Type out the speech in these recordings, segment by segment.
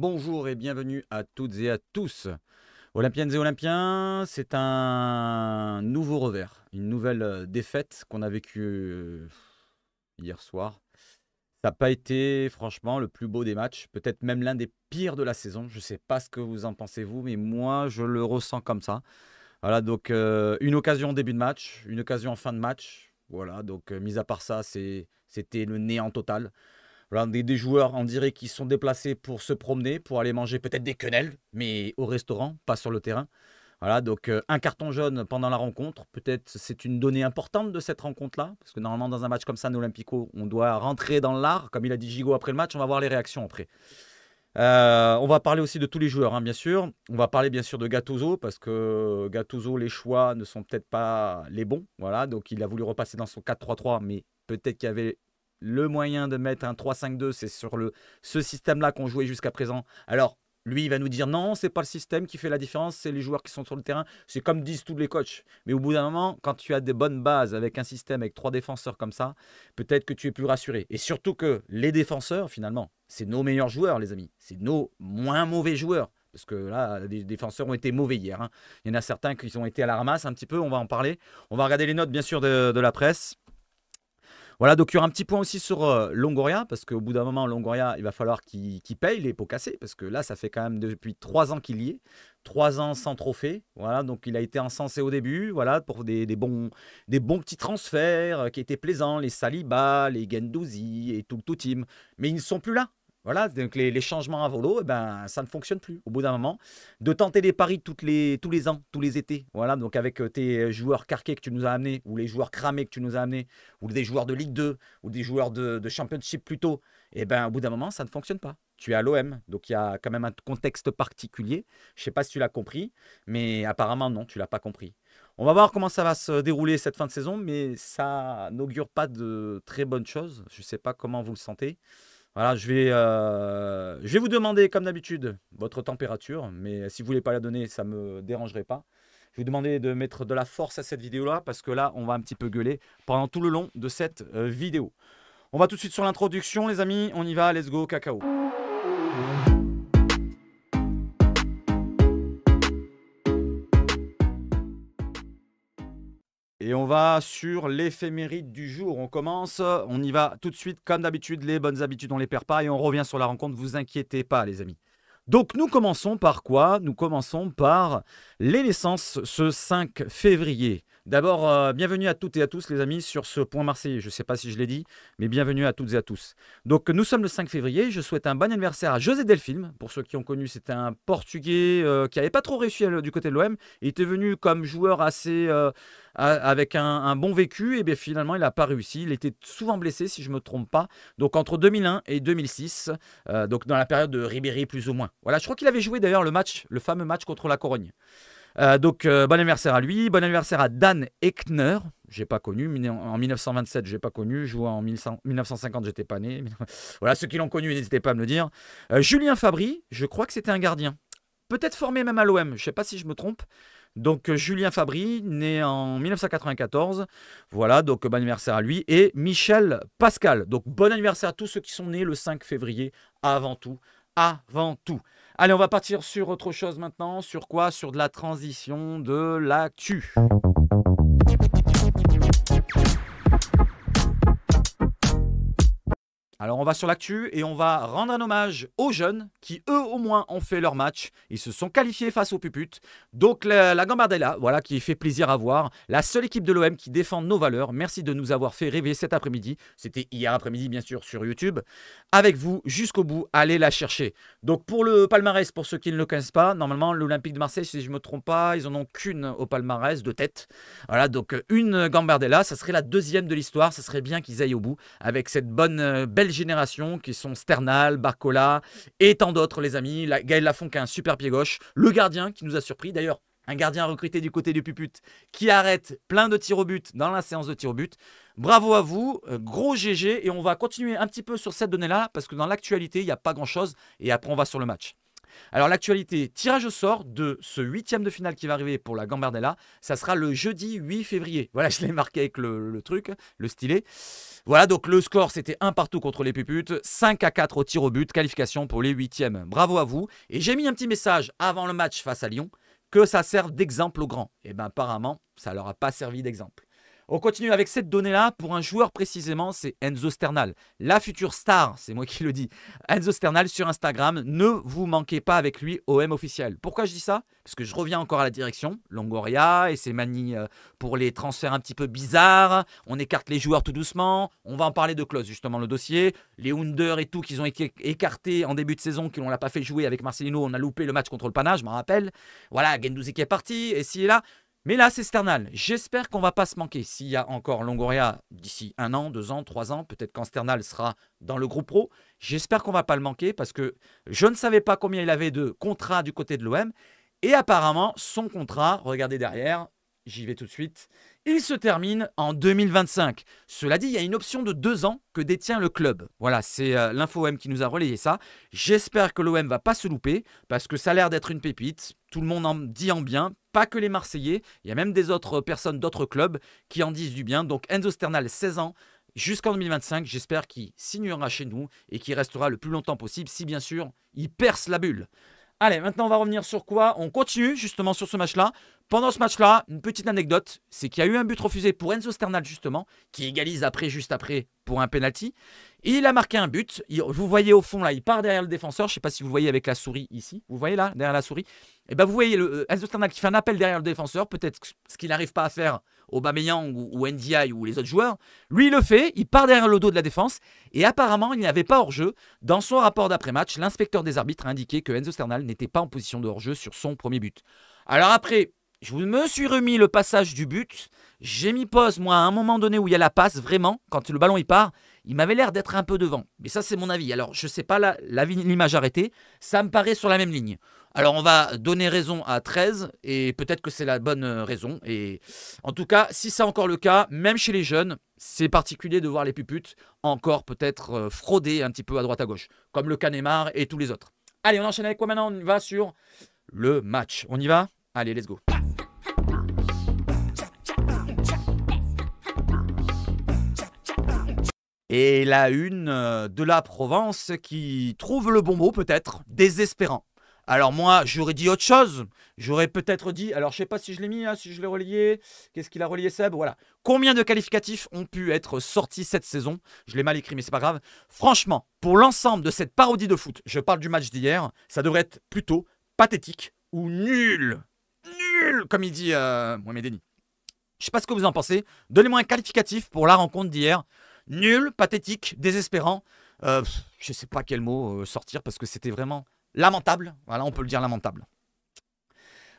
bonjour et bienvenue à toutes et à tous. Olympiennes et Olympiens, c'est un nouveau revers, une nouvelle défaite qu'on a vécue hier soir. Ça n'a pas été franchement le plus beau des matchs, peut-être même l'un des pires de la saison. Je ne sais pas ce que vous en pensez vous, mais moi je le ressens comme ça. Voilà, donc une occasion au début de match, une occasion en fin de match. Voilà, donc mis à part ça, c'était le néant total. Voilà, des joueurs, on dirait, qui sont déplacés pour se promener, pour aller manger peut-être des quenelles, mais au restaurant, pas sur le terrain. Voilà, donc un carton jaune pendant la rencontre, peut-être c'est une donnée importante de cette rencontre-là, parce que normalement dans un match comme ça, nous Olympico, on doit rentrer dans l'art, comme il a dit Gigot après le match, on va voir les réactions après. On va parler aussi de tous les joueurs, hein, bien sûr. On va parler bien sûr de Gattuso, parce que Gattuso, les choix ne sont peut-être pas les bons. Voilà, donc il a voulu repasser dans son 4-3-3, mais peut-être qu'il y avait le moyen de mettre un 3-5-2, c'est sur ce système-là qu'on jouait jusqu'à présent. Alors, lui, il va nous dire non, c'est pas le système qui fait la différence, c'est les joueurs qui sont sur le terrain. C'est comme disent tous les coachs. Mais au bout d'un moment, quand tu as des bonnes bases avec un système avec 3 défenseurs comme ça, peut-être que tu es plus rassuré. Et surtout que les défenseurs, finalement, c'est nos meilleurs joueurs, les amis. C'est nos moins mauvais joueurs. Parce que là, les défenseurs ont été mauvais hier, hein. Il y en a certains qui ont été à la ramasse un petit peu, on va en parler. On va regarder les notes, bien sûr, de la presse. Voilà, donc il y aura un petit point aussi sur Longoria, parce qu'au bout d'un moment, Longoria, il va falloir qu'il paye les pots cassés, parce que là, ça fait quand même depuis 3 ans qu'il y est, 3 ans sans trophée. Voilà, donc il a été encensé au début, voilà, pour des bons petits transferts qui étaient plaisants, les Saliba, les Guendouzi et tout team, mais ils ne sont plus là. Voilà, donc les changements à volo, eh ben, ça ne fonctionne plus. Au bout d'un moment, de tenter des paris tous les ans, tous les étés. Voilà, donc avec tes joueurs carqués que tu nous as amenés, ou les joueurs cramés que tu nous as amenés, ou des joueurs de Ligue 2, ou des joueurs de Championship plutôt, eh ben, au bout d'un moment, ça ne fonctionne pas. Tu es à l'OM, donc il y a quand même un contexte particulier. Je ne sais pas si tu l'as compris, mais apparemment non, tu ne l'as pas compris. On va voir comment ça va se dérouler cette fin de saison, mais ça n'augure pas de très bonnes choses. Je ne sais pas comment vous le sentez. Voilà, je vais vous demander, comme d'habitude, votre température, mais si vous ne voulez pas la donner, ça ne me dérangerait pas. Je vais vous demander de mettre de la force à cette vidéo-là, parce que là, on va un petit peu gueuler pendant tout le long de cette vidéo. On va tout de suite sur l'introduction, les amis. On y va, let's go, cacao. Et on va sur l'éphéméride du jour. On commence, on y va tout de suite. Comme d'habitude, les bonnes habitudes, on ne les perd pas. Et on revient sur la rencontre, vous inquiétez pas, les amis. Donc, nous commençons par quoi? Nous commençons par les naissances ce 5 février. D'abord, bienvenue à toutes et à tous, les amis, sur ce point marseillais. Je ne sais pas si je l'ai dit, mais bienvenue à toutes et à tous. Donc, nous sommes le 5 février. Je souhaite un bon anniversaire à José Delphine. Pour ceux qui ont connu, c'était un Portugais qui n'avait pas trop réussi du côté de l'OM. Il était venu comme joueur assez... avec un bon vécu, et bien finalement, il n'a pas réussi. Il était souvent blessé, si je ne me trompe pas. Donc, entre 2001 et 2006, donc dans la période de Ribéry, plus ou moins. Voilà, je crois qu'il avait joué d'ailleurs le fameux match contre la Corogne. Donc, bon anniversaire à lui. Bon anniversaire à Dan Eckner. J'ai pas connu. En 1927, j'ai pas connu. Joué en 1950, j'étais pas né. Voilà, ceux qui l'ont connu, n'hésitez pas à me le dire. Julien Fabry, je crois que c'était un gardien. Peut-être formé même à l'OM. Je sais pas si je me trompe. Donc, Julien Fabry, né en 1994. Voilà, donc bon anniversaire à lui. Et Michel Pascal. Donc, bon anniversaire à tous ceux qui sont nés le 5 février, avant tout. Avant tout. Allez, on va partir sur autre chose maintenant. Sur quoi? Sur de la transition, de l'actu. Alors on va sur l'actu et on va rendre un hommage aux jeunes qui eux au moins ont fait leur match. Ils se sont qualifiés face aux Puputes. Donc la Gambardella, voilà, qui fait plaisir à voir. La seule équipe de l'OM qui défend nos valeurs. Merci de nous avoir fait rêver cet après-midi. C'était hier après-midi bien sûr sur YouTube. Avec vous jusqu'au bout, allez la chercher. Donc pour le palmarès, pour ceux qui ne le connaissent pas, normalement l'Olympique de Marseille, si je ne me trompe pas, ils en ont qu'une au palmarès de tête. Voilà, donc une Gambardella, ça serait la deuxième de l'histoire. Ça serait bien qu'ils aillent au bout avec cette belle génération qui sont Sternal, Barcola et tant d'autres, les amis. Gaël Lafont qui a un super pied gauche. Le gardien qui nous a surpris. D'ailleurs, un gardien recruté du côté du Puput qui arrête plein de tirs au but dans la séance de tirs au but. Bravo à vous, gros GG. Et on va continuer un petit peu sur cette donnée-là parce que dans l'actualité, il n'y a pas grand-chose. Et après, on va sur le match. Alors l'actualité, tirage au sort de ce 8e de finale qui va arriver pour la Gambardella, ça sera le jeudi 8 février. Voilà, je l'ai marqué avec le truc, le stylet. Voilà, donc le score c'était 1 partout contre les Puputes, 5-4 au tir au but, qualification pour les 8e. Bravo à vous. Et j'ai mis un petit message avant le match face à Lyon, que ça serve d'exemple aux grands. Et bien apparemment, ça leur a pas servi d'exemple. On continue avec cette donnée-là. Pour un joueur précisément, c'est Enzo Sternal. La future star, c'est moi qui le dis. Enzo Sternal sur Instagram. Ne vous manquez pas avec lui, OM officiel. Pourquoi je dis ça? Parce que je reviens encore à la direction. Longoria et ses manies pour les transferts un petit peu bizarres. On écarte les joueurs tout doucement. On va en parler de Klose, justement, le dossier. Les Under et tout qu'ils ont été écartés en début de saison, qu'on ne l'a pas fait jouer avec Marcelino. On a loupé le match contre le Pana, je m'en rappelle. Voilà, Guendouzi qui est parti. Et si et là. Mais là, c'est Sternal. J'espère qu'on ne va pas se manquer. S'il y a encore Longoria d'ici 1 an, 2 ans, 3 ans, peut-être quand Sternal sera dans le groupe pro, j'espère qu'on ne va pas le manquer parce que je ne savais pas combien il avait de contrats du côté de l'OM. Et apparemment, son contrat, regardez derrière, j'y vais tout de suite, il se termine en 2025. Cela dit, il y a une option de 2 ans que détient le club. Voilà, c'est l'info OM qui nous a relayé ça. J'espère que l'OM ne va pas se louper parce que ça a l'air d'être une pépite. Tout le monde en dit en bien, pas que les Marseillais. Il y a même des autres personnes d'autres clubs qui en disent du bien. Donc Enzo Sternal, 16 ans, jusqu'en 2025. J'espère qu'il signera chez nous et qu'il restera le plus longtemps possible si bien sûr il perce la bulle. Allez, maintenant on va revenir sur quoi? On continue justement sur ce match-là. Pendant ce match-là, une petite anecdote, c'est qu'il y a eu un but refusé pour Enzo Sternal justement, qui égalise juste après pour un penalty. Et il a marqué un but. Vous voyez au fond là, il part derrière le défenseur. Je ne sais pas si vous voyez avec la souris ici. Vous voyez là, derrière la souris. Et ben vous voyez Enzo Sternal qui fait un appel derrière le défenseur. Peut-être ce qu'il n'arrive pas à faire Aubameyang ou Ndiaye ou les autres joueurs. Lui, il le fait. Il part derrière le dos de la défense. Et apparemment, il n'y avait pas hors-jeu. Dans son rapport d'après-match, l'inspecteur des arbitres a indiqué que Enzo Sternal n'était pas en position de hors-jeu sur son premier but. Alors après, je me suis remis le passage du but. J'ai mis pause, moi, à un moment donné où il y a la passe, vraiment, quand le ballon il part, il m'avait l'air d'être un peu devant. Mais ça, c'est mon avis. Alors, je ne sais pas l'image arrêtée. Ça me paraît sur la même ligne. Alors, on va donner raison à 13 et peut-être que c'est la bonne raison. Et en tout cas, si c'est encore le cas, même chez les jeunes, c'est particulier de voir les puputes encore peut-être frauder un petit peu à droite à gauche, comme le Canemar et tous les autres. Allez, on enchaîne avec quoi maintenant? On va sur le match. On y va? Allez, let's go. Et la une de la Provence qui trouve le bon mot peut-être, désespérant. Alors moi, j'aurais dit autre chose. J'aurais peut-être dit, alors je ne sais pas si je l'ai mis, là, si je l'ai relayé. Qu'est-ce qu'il a relayé Seb? Voilà. Combien de qualificatifs ont pu être sortis cette saison? Je l'ai mal écrit, mais c'est pas grave. Franchement, pour l'ensemble de cette parodie de foot, je parle du match d'hier, ça devrait être plutôt pathétique ou nul. Nul, comme il dit Mohamed Denis. Je ne sais pas ce que vous en pensez. Donnez-moi un qualificatif pour la rencontre d'hier. Nul, pathétique, désespérant. Je ne sais pas quel mot sortir parce que c'était vraiment lamentable. Voilà, on peut le dire lamentable.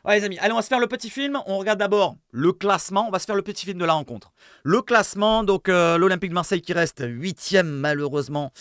Ouais les amis, allez on va se faire le petit film. On regarde d'abord le classement. On va se faire le petit film de la rencontre. Le classement, donc l'Olympique de Marseille qui reste 8e malheureusement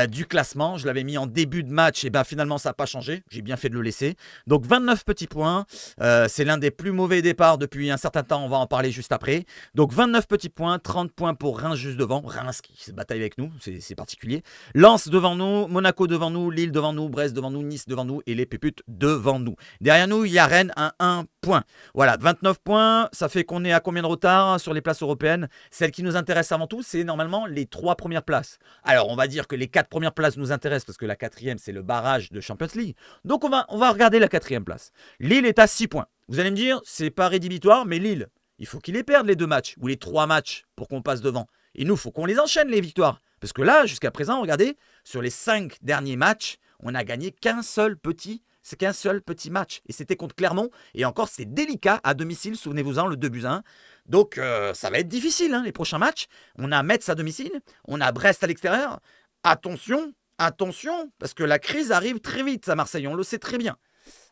du classement. Je l'avais mis en début de match et ben finalement ça n'a pas changé. J'ai bien fait de le laisser. Donc 29 petits points. C'est l'un des plus mauvais départs depuis un certain temps. On va en parler juste après. Donc 29 petits points, 30 points pour Reims juste devant. Reims qui se bataille avec nous, c'est particulier. Lens devant nous, Monaco devant nous, Lille devant nous, Brest devant nous, Nice devant nous et les Puputes devant nous. Derrière nous, il y a Rennes à 1 point. Voilà, 29 points, ça fait qu'on est à combien de retard sur les places européennes? Celle qui nous intéresse avant tout, c'est normalement les 3 premières places. Alors, on va dire que les 4 premières places nous intéressent parce que la 4e, c'est le barrage de Champions League. Donc, on va regarder la 4e place. Lille est à 6 points. Vous allez me dire, c'est pas rédhibitoire, mais Lille, il faut qu'il les perde les 2 matchs ou les 3 matchs pour qu'on passe devant. Et nous, il faut qu'on les enchaîne, les victoires. Parce que là, jusqu'à présent, regardez, sur les 5 derniers matchs, on n'a gagné qu'un seul petit match. Et c'était contre Clermont. Et encore, c'est délicat à domicile. Souvenez-vous-en, le 2-1. Donc, ça va être difficile, hein, les prochains matchs. On a Metz à domicile. On a Brest à l'extérieur. Attention, parce que la crise arrive très vite à Marseille. On le sait très bien.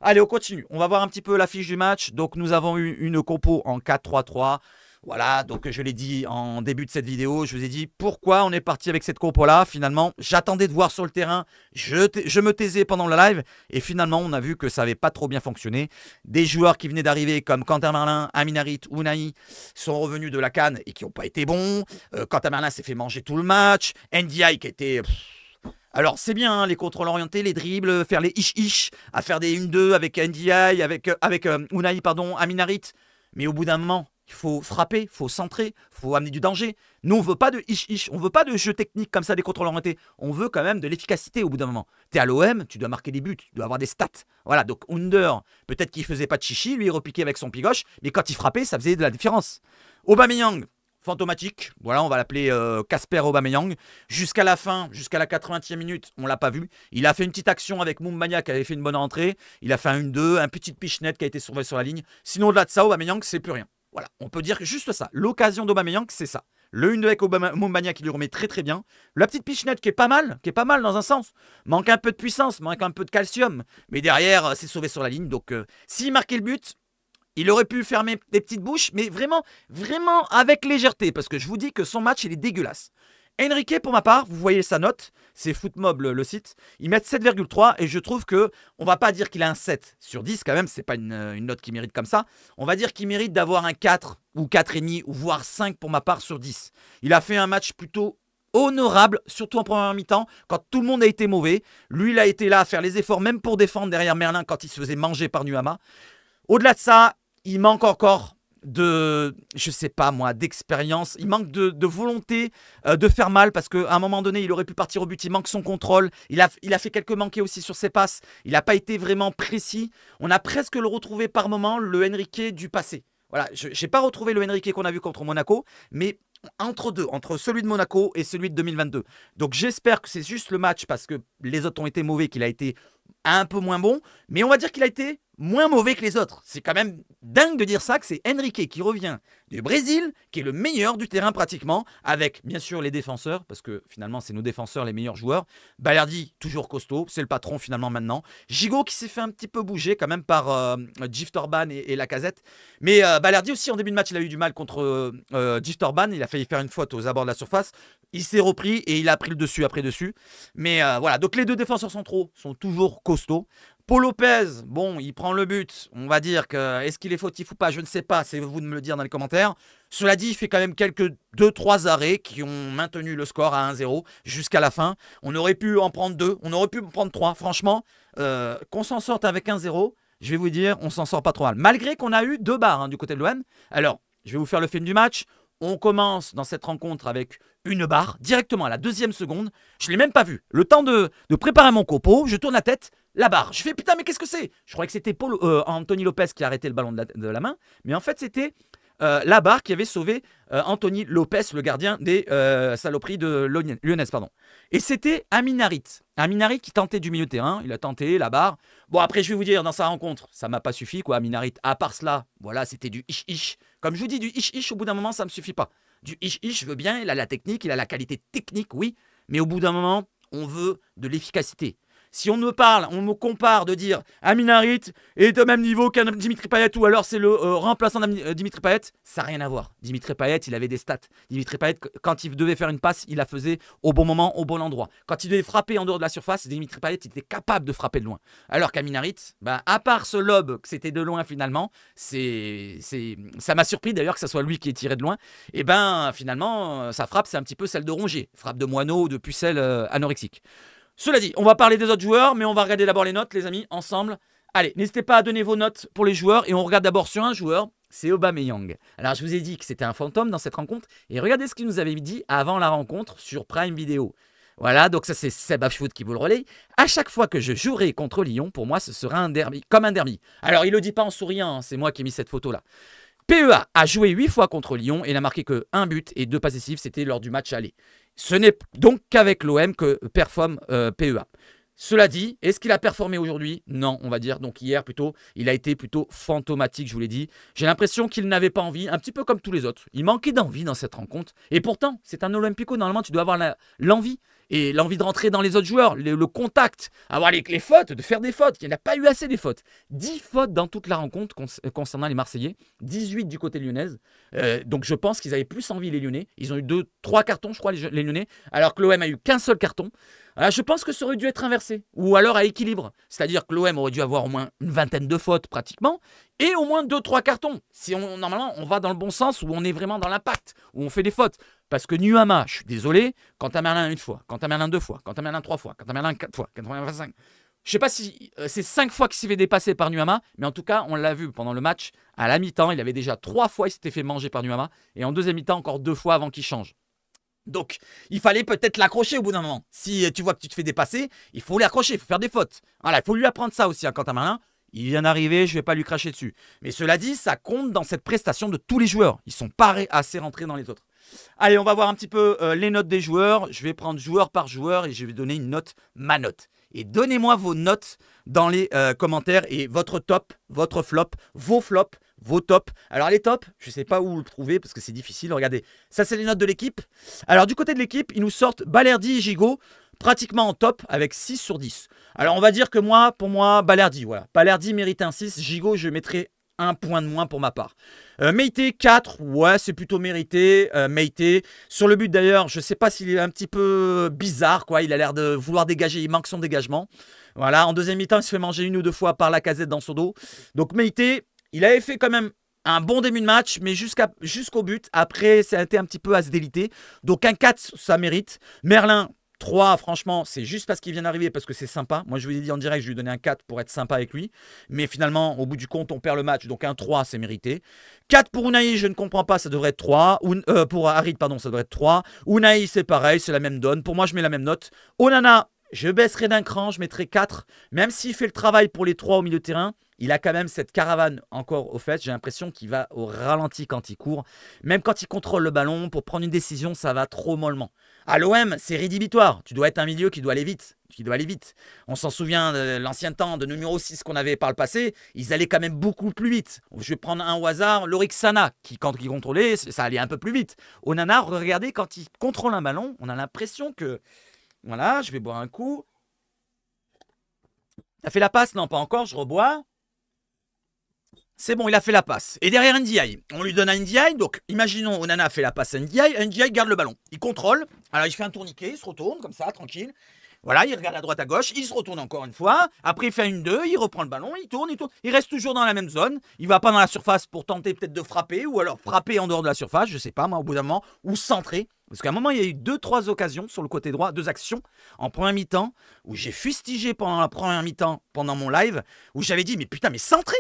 Allez, on continue. On va voir un petit peu la fiche du match. Donc, nous avons eu une compo en 4-3-3. Voilà, donc je l'ai dit en début de cette vidéo, je vous ai dit pourquoi on est parti avec cette compo-là. Finalement, j'attendais de voir sur le terrain, je me taisais pendant le live et finalement, on a vu que ça n'avait pas trop bien fonctionné. Des joueurs qui venaient d'arriver comme Quentin Merlin, Amin Harit, Ounahi sont revenus de la CAN et qui n'ont pas été bons. Quentin Merlin s'est fait manger tout le match. Ndiaye qui était Alors, c'est bien, hein, les contrôles orientés, les dribbles, faire les ish-ish, à faire des 1-2 avec NDI, avec Unai, pardon, Aminarit. Mais au bout d'un moment, il faut frapper, il faut centrer, il faut amener du danger. Nous, on veut pas de ish-ish, on veut pas de jeu technique comme ça, des contrôles orientés. On veut quand même de l'efficacité au bout d'un moment. Tu es à l'OM, tu dois marquer des buts, tu dois avoir des stats. Voilà, donc Under, peut-être qu'il faisait pas de chichi, lui il repiquait avec son pied gauche, mais quand il frappait, ça faisait de la différence. Aubameyang, fantomatique, voilà, on va l'appeler Casper Aubameyang. Jusqu'à la fin, jusqu'à la 80e minute, on l'a pas vu. Il a fait une petite action avec Moumbagna qui avait fait une bonne rentrée. Il a fait un 1-2, un petit pichenette qui a été sauvé sur la ligne. Sinon, au-delà de ça, Aubameyang, c'est plus rien. Voilà, on peut dire juste ça. L'occasion d'Aubameyang, c'est ça. Le 1-2 avec Moumbagna qui lui remet très très bien. La petite pichenette qui est pas mal dans un sens. Manque un peu de puissance, manque un peu de calcium. Mais derrière, c'est sauvé sur la ligne. Donc, s'il marquait le but, il aurait pu fermer des petites bouches, mais vraiment, vraiment avec légèreté. Parce que je vous dis que son match, il est dégueulasse. Enrique, pour ma part, vous voyez sa note, c'est Footmob le site, ils mettent 7,3 et je trouve que, on va pas dire qu'il a un 7 sur 10 quand même, c'est pas une note qui mérite comme ça, on va dire qu'il mérite d'avoir un 4 ou 4,5 ou voire 5 pour ma part sur 10. Il a fait un match plutôt honorable, surtout en première mi-temps, quand tout le monde a été mauvais. Lui, il a été là à faire les efforts, même pour défendre derrière Merlin quand il se faisait manger par Nuama. Au-delà de ça, il manque encore de, je sais pas moi, d'expérience. Il manque de volonté de faire mal parce qu'à un moment donné, il aurait pu partir au but. Il manque son contrôle. Il a fait quelques manqués aussi sur ses passes. Il n'a pas été vraiment précis. On a presque le retrouvé par moment, le Enrique du passé. Voilà, je n'ai pas retrouvé le Enrique qu'on a vu contre Monaco, mais entre deux, entre celui de Monaco et celui de 2022. Donc j'espère que c'est juste le match parce que les autres ont été mauvais, qu'il a été un peu moins bon, mais on va dire qu'il a été moins mauvais que les autres. C'est quand même dingue de dire ça, que c'est Enrique qui revient du Brésil, qui est le meilleur du terrain pratiquement, avec bien sûr les défenseurs, parce que finalement c'est nos défenseurs les meilleurs joueurs. Balerdi, toujours costaud, c'est le patron finalement maintenant. Gigot qui s'est fait un petit peu bouger quand même par Gift Orban et Lacazette. Mais Balerdi aussi en début de match il a eu du mal contre Gift Orban, il a failli faire une faute aux abords de la surface. Il s'est repris et il a pris le dessus après dessus. Mais voilà, donc les deux défenseurs centraux sont toujours costauds. Paul Lopez, bon, il prend le but. On va dire que est-ce qu'il est fautif ou pas, je ne sais pas. C'est vous de me le dire dans les commentaires. Cela dit, il fait quand même quelques 2-3 arrêts qui ont maintenu le score à 1-0 jusqu'à la fin. On aurait pu en prendre 2, on aurait pu en prendre 3. Franchement, qu'on s'en sorte avec 1-0, je vais vous dire, on s'en sort pas trop mal. Malgré qu'on a eu 2 barres du côté de l'OM. Alors, je vais vous faire le film du match. On commence dans cette rencontre avec une barre, directement à la 2e seconde. Je ne l'ai même pas vu. Le temps de préparer mon copeau, je tourne la tête, la barre. Je fais putain, mais qu'est-ce que c'est? Je croyais que c'était Anthony Lopez qui a arrêté le ballon de la main. Mais en fait, c'était la barre qui avait sauvé Anthony Lopez, le gardien des saloperies de Lyonnaise. Et c'était Aminarit. Aminarit qui tentait du milieu de terrain. Il a tenté la barre. Bon, après, je vais vous dire, dans sa rencontre, ça m'a pas suffi, quoi, Aminarit. À part cela, voilà, c'était du ish-ish. Comme je vous dis, du ish-ish, au bout d'un moment, ça ne me suffit pas. Du ish-ish, je veux bien, il a la technique, il a la qualité technique, oui. Mais au bout d'un moment, on veut de l'efficacité. Si on me parle, on me compare de dire Aminarit est au même niveau qu'un Dimitri Payet ou alors c'est le remplaçant de Dimitri Payet, ça n'a rien à voir. Dimitri Payet, il avait des stats. Dimitri Payet, quand il devait faire une passe, il la faisait au bon moment, au bon endroit. Quand il devait frapper en dehors de la surface, Dimitri Payet il était capable de frapper de loin. Alors qu'Aminarit, à part ce lob que c'était de loin finalement, ça m'a surpris d'ailleurs que ce soit lui qui ait tiré de loin. Et finalement, sa frappe, c'est un petit peu celle de Rongier. Frappe de moineau, de pucelle anorexique. Cela dit, on va parler des autres joueurs, mais on va regarder d'abord les notes, les amis, ensemble. Allez, n'hésitez pas à donner vos notes pour les joueurs, et on regarde d'abord sur un joueur, c'est Aubameyang. Alors, je vous ai dit que c'était un fantôme dans cette rencontre, et regardez ce qu'il nous avait dit avant la rencontre sur Prime Video. Voilà, donc ça c'est Seb Foot qui vous le relaye. À chaque fois que je jouerai contre Lyon, pour moi, ce sera un derby, comme un derby. Alors, il le dit pas en souriant, hein, c'est moi qui ai mis cette photo-là. PEA a joué 8 fois contre Lyon et n'a marqué que 1 but et 2 passes décisives, c'était lors du match aller. Ce n'est donc qu'avec l'OM que performe PEA. Cela dit, est-ce qu'il a performé aujourd'hui? Non, on va dire. Donc hier plutôt, il a été plutôt fantomatique, je vous l'ai dit. J'ai l'impression qu'il n'avait pas envie, un petit peu comme tous les autres. Il manquait d'envie dans cette rencontre. Et pourtant, c'est un Olympico. Normalement, tu dois avoir l'envie. Et l'envie de rentrer dans les autres joueurs, le contact, avoir les fautes, de faire des fautes. Il n'y en a pas eu assez des fautes. 10 fautes dans toute la rencontre concernant les Marseillais, 18 du côté lyonnais. Donc je pense qu'ils avaient plus envie les Lyonnais. Ils ont eu 2-3 cartons, je crois, les Lyonnais, alors que l'OM a eu qu'un seul carton. Je pense que ça aurait dû être inversé, ou alors à équilibre. C'est-à-dire que l'OM aurait dû avoir au moins une vingtaine de fautes pratiquement, et au moins 2-3 cartons. Normalement, on va dans le bon sens, où on est vraiment dans l'impact, où on fait des fautes. Parce que Nuama, je suis désolé, quand t'as Merlin une fois, quand t'as Merlin 2 fois, quand t'as Merlin 3 fois, quand t'as Merlin 4 fois, quand t'as Merlin 5, je sais pas si c'est 5 fois qu'il s'est fait dépasser par Nuama, mais en tout cas, on l'a vu pendant le match. À la mi-temps, il avait déjà 3 fois, il s'était fait manger par Nuama. Et en deuxième mi-temps, encore 2 fois avant qu'il change. Donc, il fallait peut-être l'accrocher au bout d'un moment. Si tu vois que tu te fais dépasser, il faut l'accrocher, il faut faire des fautes. Voilà, il faut lui apprendre ça aussi, hein, Quentin Merlin. Il vient d'arriver, je ne vais pas lui cracher dessus. Mais cela dit, ça compte dans cette prestation de tous les joueurs. Ils sont pas assez rentrés dans les autres. Allez, on va voir un petit peu les notes des joueurs. Je vais prendre joueur par joueur et je vais donner une note, ma note. Et donnez-moi vos notes dans les commentaires et votre top, votre flop, vos flops, vos tops. Alors les tops, je ne sais pas où le trouver parce que c'est difficile. Regardez, ça c'est les notes de l'équipe. Alors du côté de l'équipe, ils nous sortent Balerdi et Gigot pratiquement en top avec 6 sur 10. Alors on va dire que pour moi, Balerdi, voilà. Balerdi mérite un 6, Gigot je mettrai un point de moins pour ma part. Meïté 4, ouais c'est plutôt mérité. Meïté, sur le but d'ailleurs, je ne sais pas s'il est un petit peu bizarre, quoi. Il a l'air de vouloir dégager, il manque son dégagement. Voilà, en deuxième mi-temps, il se fait manger 1 ou 2 fois par Lacazette dans son dos. Donc Meïté, il avait fait quand même un bon début de match, mais jusqu'au but. Après, ça a été un petit peu à se déliter. Donc un 4, ça mérite. Merlin, 3, franchement, c'est juste parce qu'il vient d'arriver, parce que c'est sympa. Moi, je vous ai dit en direct, je lui ai donné un 4 pour être sympa avec lui. Mais finalement, au bout du compte, on perd le match. Donc un 3, c'est mérité. 4 pour Unai, je ne comprends pas, ça devrait être 3. Pour Harit, pardon, ça devrait être 3. Unai, c'est pareil, c'est la même donne. Pour moi, je mets la même note. Onana, je baisserai d'un cran, je mettrai 4. Même s'il fait le travail pour les 3 au milieu de terrain, il a quand même cette caravane encore au fait. J'ai l'impression qu'il va au ralenti quand il court. Même quand il contrôle le ballon, pour prendre une décision, ça va trop mollement. À l'OM, c'est rédhibitoire. Tu dois être un milieu qui doit aller vite. On s'en souvient de l'ancien temps de numéro 6 qu'on avait par le passé. Ils allaient quand même beaucoup plus vite. Je vais prendre un au hasard, Lorik Sana, qui quand il contrôlait, ça allait un peu plus vite. Onana, regardez, quand il contrôle un ballon, on a l'impression que... Voilà, je vais boire un coup. T'as fait la passe? Non, pas encore, je rebois. C'est bon, il a fait la passe. Et derrière Ndiaye, on lui donne à Ndiaye. Donc, imaginons, Onana a fait la passe à Ndiaye. Ndiaye garde le ballon. Il contrôle. Alors, il fait un tourniquet. Il se retourne comme ça, tranquille. Voilà, il regarde à droite, à gauche. Il se retourne encore une fois. Après, il fait une 2. Il reprend le ballon. Il tourne, il tourne. Il reste toujours dans la même zone. Il va pas dans la surface pour tenter peut-être de frapper. Ou alors frapper en dehors de la surface. Je sais pas, moi, au bout d'un moment. Ou centrer. Parce qu'à un moment, il y a eu 2-3 occasions sur le côté droit, 2 actions en première mi-temps où j'ai fustigé pendant la première mi-temps, pendant mon live, où j'avais dit, mais putain, mais centrez.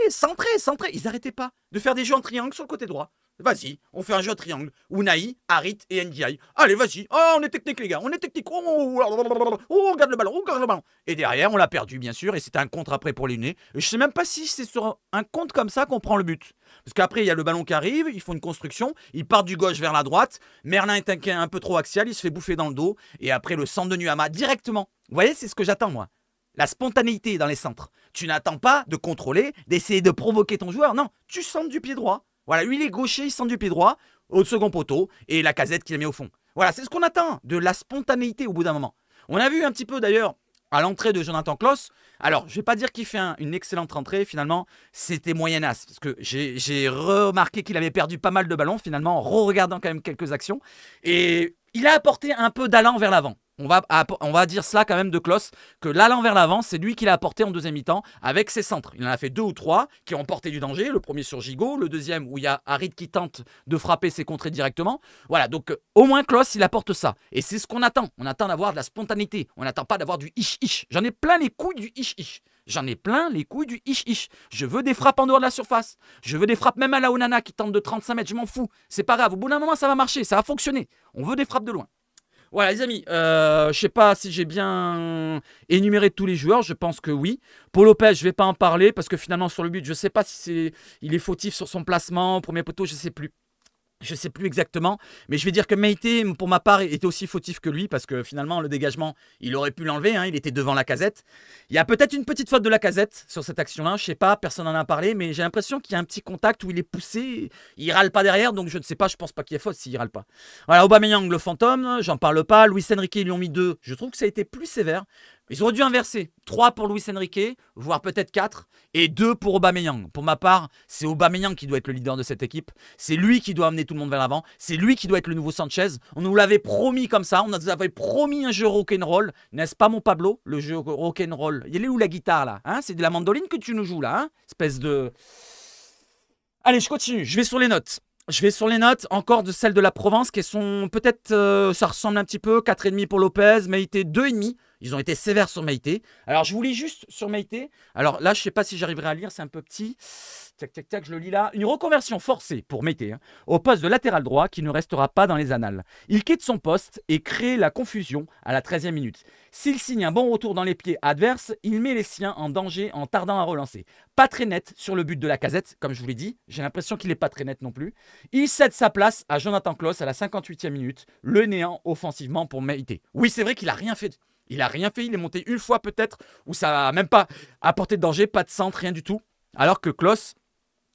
Ils n'arrêtaient pas de faire des jeux en triangle sur le côté droit. Vas-y, on fait un jeu en triangle. Unai, Harit et Ndiaye. Allez, vas-y. Oh, on est technique, les gars. On est technique. On garde le ballon. Et derrière, on l'a perdu, bien sûr. Et c'était un contre après pour les nez. Je sais même pas si c'est sur un contre comme ça qu'on prend le but. Parce qu'après, il y a le ballon qui arrive. Ils font une construction. Ils partent du gauche vers la droite. Merlin est un peu trop axial. Il se fait bouffer dans le dos. Et après, le centre de Nuama directement. Vous voyez, c'est ce que j'attends, moi. La spontanéité dans les centres. Tu n'attends pas de contrôler, d'essayer de provoquer ton joueur. Non, tu centres du pied droit. Voilà, lui il est gaucher, il centre du pied droit au second poteau et Lacazette qui l'a mis au fond. Voilà, c'est ce qu'on attend, de la spontanéité au bout d'un moment. On a vu un petit peu d'ailleurs à l'entrée de Jonathan Klaus. Alors, je ne vais pas dire qu'il fait une excellente rentrée, finalement, c'était moyenasse. Parce que j'ai remarqué qu'il avait perdu pas mal de ballons, finalement, en re-regardant quand même quelques actions. Et il a apporté un peu d'allant vers l'avant. On va dire cela quand même de Klaus, que l'allant vers l'avant, c'est lui qui l'a apporté en deuxième mi-temps avec ses centres. Il en a fait 2 ou 3 qui ont porté du danger. Le premier sur Gigot, le deuxième où il y a Harit qui tente de frapper, c'est contré directement. Voilà, donc au moins Klaus, il apporte ça. Et c'est ce qu'on attend. On attend d'avoir de la spontanéité. On n'attend pas d'avoir du ish-ish. J'en ai plein les couilles du ish-ish. Je veux des frappes en dehors de la surface. Je veux des frappes même à la Onana qui tente de 35 mètres. Je m'en fous. C'est pas grave. Au bout d'un moment, ça va marcher. Ça va fonctionner. On veut des frappes de loin. Voilà les amis, je sais pas si j'ai bien énuméré tous les joueurs, je pense que oui. Paul Lopez, je vais pas en parler parce que finalement sur le but, je sais pas si il est fautif sur son placement, au premier poteau, je sais plus. Je ne sais plus exactement, mais je vais dire que Meïté, pour ma part, était aussi fautif que lui, parce que finalement, le dégagement, il aurait pu l'enlever, hein, il était devant Lacazette. Il y a peut-être une petite faute de Lacazette sur cette action-là, je ne sais pas, personne n'en a parlé, mais j'ai l'impression qu'il y a un petit contact où il est poussé, il râle pas derrière, donc je ne sais pas, je pense pas qu'il y ait faute s'il râle pas. Voilà, Aubameyang, le fantôme, j'en parle pas, Luis Enrique, ils lui ont mis 2, je trouve que ça a été plus sévère. Ils auraient dû inverser. 3 pour Luis Enrique, voire peut-être 4, et 2 pour Aubameyang. Pour ma part, c'est Aubameyang qui doit être le leader de cette équipe. C'est lui qui doit amener tout le monde vers l'avant. C'est lui qui doit être le nouveau Sanchez. On nous l'avait promis comme ça. On nous avait promis un jeu rock'n'roll. N'est-ce pas, mon Pablo? Le jeu rock'n'roll. Il est où la guitare, là, hein? C'est de la mandoline que tu nous joues, là, hein? Espèce de... Allez, je continue. Je vais sur les notes. Je vais sur les notes, encore de celles de la Provence, qui sont peut-être, ça ressemble un petit peu, 4,5 pour Lopez, Meïté 2,5. Ils ont été sévères sur Meïté. Alors, je vous lis juste sur Meïté. Alors là, je ne sais pas si j'arriverai à lire, c'est un peu petit. Tac, tac, tac, je le lis là. Une reconversion forcée pour Meïté, hein, au poste de latéral droit qui ne restera pas dans les annales. Il quitte son poste et crée la confusion à la 13e minute. S'il signe un bon retour dans les pieds adverses, il met les siens en danger en tardant à relancer. Pas très net sur le but de Lacazette, comme je vous l'ai dit. J'ai l'impression qu'il n'est pas très net non plus. Il cède sa place à Jonathan Klaus à la 58e minute, le néant offensivement pour Meïté. Oui, c'est vrai qu'il n'a rien fait. Il n'a rien fait, il est monté une fois peut-être, où ça n'a même pas apporté de danger, pas de centre, rien du tout. Alors que Klaus,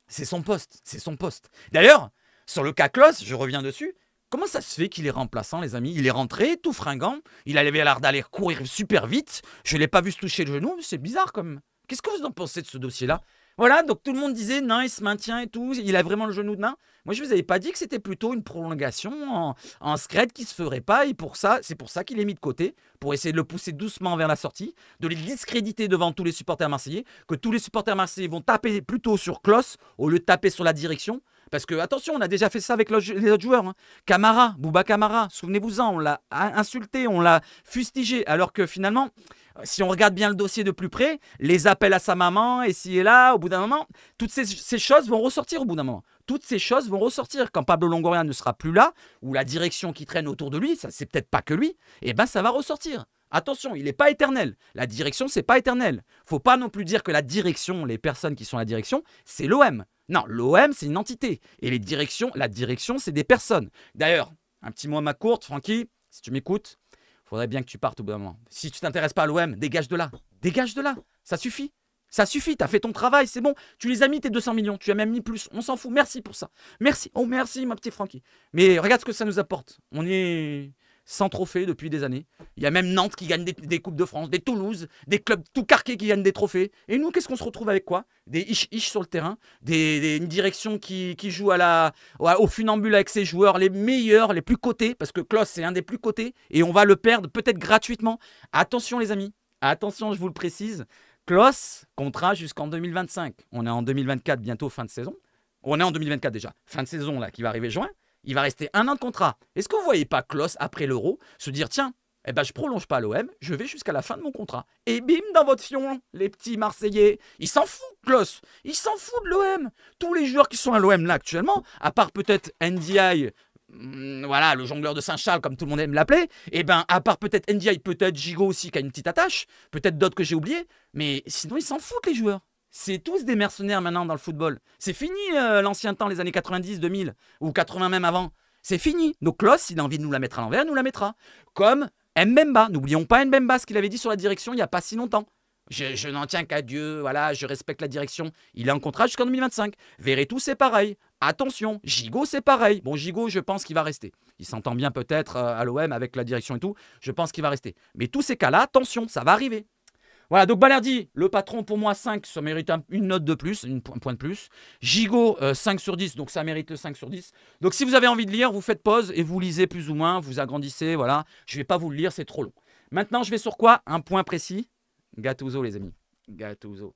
c'est son poste, c'est son poste. D'ailleurs, sur le cas Klaus, je reviens dessus, comment ça se fait qu'il est remplaçant, les amis? Il est rentré, tout fringant, il avait l'air d'aller courir super vite, je ne l'ai pas vu se toucher le genou, c'est bizarre quand même. Qu'est-ce que vous en pensez de ce dossier-là? Voilà, donc tout le monde disait, non, il se maintient et tout, il a vraiment le genou de nain. Moi, je ne vous avais pas dit que c'était plutôt une prolongation en scred qui ne se ferait pas, et pour ça, c'est pour ça qu'il est mis de côté, pour essayer de le pousser doucement vers la sortie, de le discréditer devant tous les supporters marseillais, que tous les supporters marseillais vont taper plutôt sur Klaus au lieu de taper sur la direction. Parce que, attention, on a déjà fait ça avec les autres joueurs. Hein. Camara, Bouba Camara, souvenez-vous-en, on l'a insulté, on l'a fustigé, alors que finalement, si on regarde bien le dossier de plus près, les appels à sa maman, ici et là, au bout d'un moment, toutes ces choses vont ressortir au bout d'un moment. Toutes ces choses vont ressortir. Quand Pablo Longoria ne sera plus là, ou la direction qui traîne autour de lui, ça c'est peut-être pas que lui, et ben ça va ressortir. Attention, il n'est pas éternel. La direction, c'est pas éternel. Faut pas non plus dire que la direction, les personnes qui sont à la direction, c'est l'OM. Non, l'OM, c'est une entité. Et la direction, c'est des personnes. D'ailleurs, un petit mot à ma courte, Francky, si tu m'écoutes, faudrait bien que tu partes au bout d'un moment. Si tu t'intéresses pas à l'OM, dégage de là. Dégage de là. Ça suffit. Ça suffit, t'as fait ton travail, c'est bon. Tu les as mis tes 200 millions, tu as même mis plus. On s'en fout, merci pour ça. Merci, oh merci ma petite Francky. Mais regarde ce que ça nous apporte. On est sans trophée depuis des années. Il y a même Nantes qui gagne des Coupes de France, des Toulouse, des clubs tout carqués qui gagnent des trophées. Et nous, qu'est-ce qu'on se retrouve avec quoi? Des ish sur le terrain, une direction qui joue au funambule avec ses joueurs les meilleurs, les plus cotés, parce que Klaus, c'est un des plus cotés, et on va le perdre peut-être gratuitement. Attention les amis, attention, je vous le précise, Klaus, contrat jusqu'en 2025. On est en 2024, bientôt fin de saison. On est en 2024 déjà, fin de saison là, qui va arriver juin. Il va rester 1 an de contrat. Est-ce que vous ne voyez pas Klaus, après l'Euro, se dire, tiens, eh ben, je ne prolonge pas l'OM, je vais jusqu'à la fin de mon contrat. Et bim, dans votre fion, les petits Marseillais. Il s'en fout, Klaus. Il s'en fout de l'OM. Tous les joueurs qui sont à l'OM là actuellement, à part peut-être NDI, voilà, le jongleur de Saint-Charles, comme tout le monde aime l'appeler, et ben, à part peut-être NDI, peut-être Gigot aussi, qui a une petite attache, peut-être d'autres que j'ai oubliés, mais sinon, ils s'en foutent, les joueurs. C'est tous des mercenaires maintenant dans le football. C'est fini l'ancien temps, les années 90, 2000, ou 80 même avant. C'est fini. Donc Klaus, s'il a envie de nous la mettre à l'envers, il nous la mettra. Comme Mbemba. N'oublions pas Mbemba, ce qu'il avait dit sur la direction il n'y a pas si longtemps. Je n'en tiens qu'à Dieu, voilà, je respecte la direction. Il est en contrat jusqu'en 2025. Verretou, c'est pareil. Attention, Gigot, c'est pareil. Bon, Gigot, je pense qu'il va rester. Il s'entend bien peut-être à l'OM avec la direction et tout. Je pense qu'il va rester. Mais tous ces cas-là, attention, ça va arriver. Voilà, donc Balerdi, le patron pour moi 5, ça mérite une note de plus, un point de plus. Gigot, 5 sur 10, donc ça mérite le 5 sur 10. Donc si vous avez envie de lire, vous faites pause et vous lisez plus ou moins, vous agrandissez, voilà. Je ne vais pas vous le lire, c'est trop long. Maintenant, je vais sur quoi? Un point précis. Gattuso, les amis. Gattuso.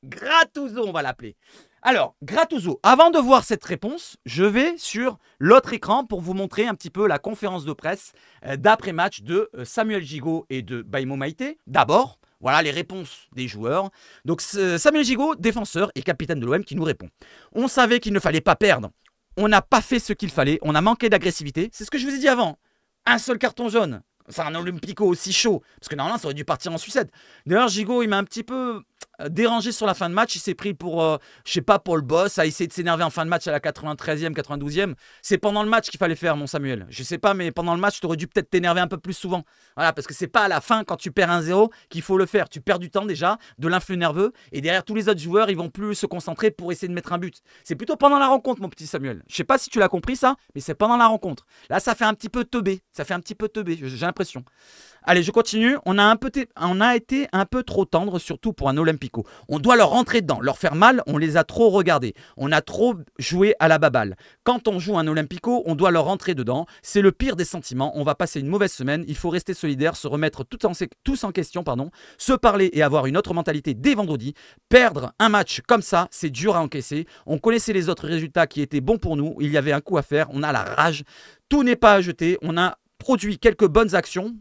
Gattuso, on va l'appeler. Alors, Gattuso, avant de voir cette réponse, je vais sur l'autre écran pour vous montrer un petit peu la conférence de presse d'après-match de Samuel Gigot et de Baïmo Maïté. D'abord, voilà les réponses des joueurs. Donc Samuel Gigot, défenseur et capitaine de l'OM, qui nous répond. On savait qu'il ne fallait pas perdre. On n'a pas fait ce qu'il fallait. On a manqué d'agressivité. C'est ce que je vous ai dit avant. Un seul carton jaune. C'est un Olympico aussi chaud. Parce que normalement, ça aurait dû partir en sucette. D'ailleurs, Gigot, il m'a un petit peu dérangé sur la fin de match. Il s'est pris pour, je sais pas, pour le boss, à essayer de s'énerver en fin de match à la 93e, 92e. C'est pendant le match qu'il fallait faire, mon Samuel. Je sais pas, mais pendant le match, tu aurais dû peut-être t'énerver un peu plus souvent. Voilà, parce que c'est pas à la fin, quand tu perds 1-0, qu'il faut le faire. Tu perds du temps déjà, de l'influx nerveux. Et derrière, tous les autres joueurs, ils vont plus se concentrer pour essayer de mettre un but. C'est plutôt pendant la rencontre, mon petit Samuel. Je sais pas si tu l'as compris, ça, mais c'est pendant la rencontre. Là, ça fait un petit peu teubé. Ça fait un petit peu teubé, j'ai l'impression. Allez, je continue. On a été un peu trop tendre, surtout pour un Olympico. On doit leur rentrer dedans, leur faire mal. On les a trop regardés. On a trop joué à la baballe. Quand on joue un Olympico, on doit leur rentrer dedans. C'est le pire des sentiments. On va passer une mauvaise semaine. Il faut rester solidaire, se remettre tous en question, se parler et avoir une autre mentalité dès vendredi. Perdre un match comme ça, c'est dur à encaisser. On connaissait les autres résultats qui étaient bons pour nous. Il y avait un coup à faire. On a la rage. Tout n'est pas à jeter. On a produit quelques bonnes actions.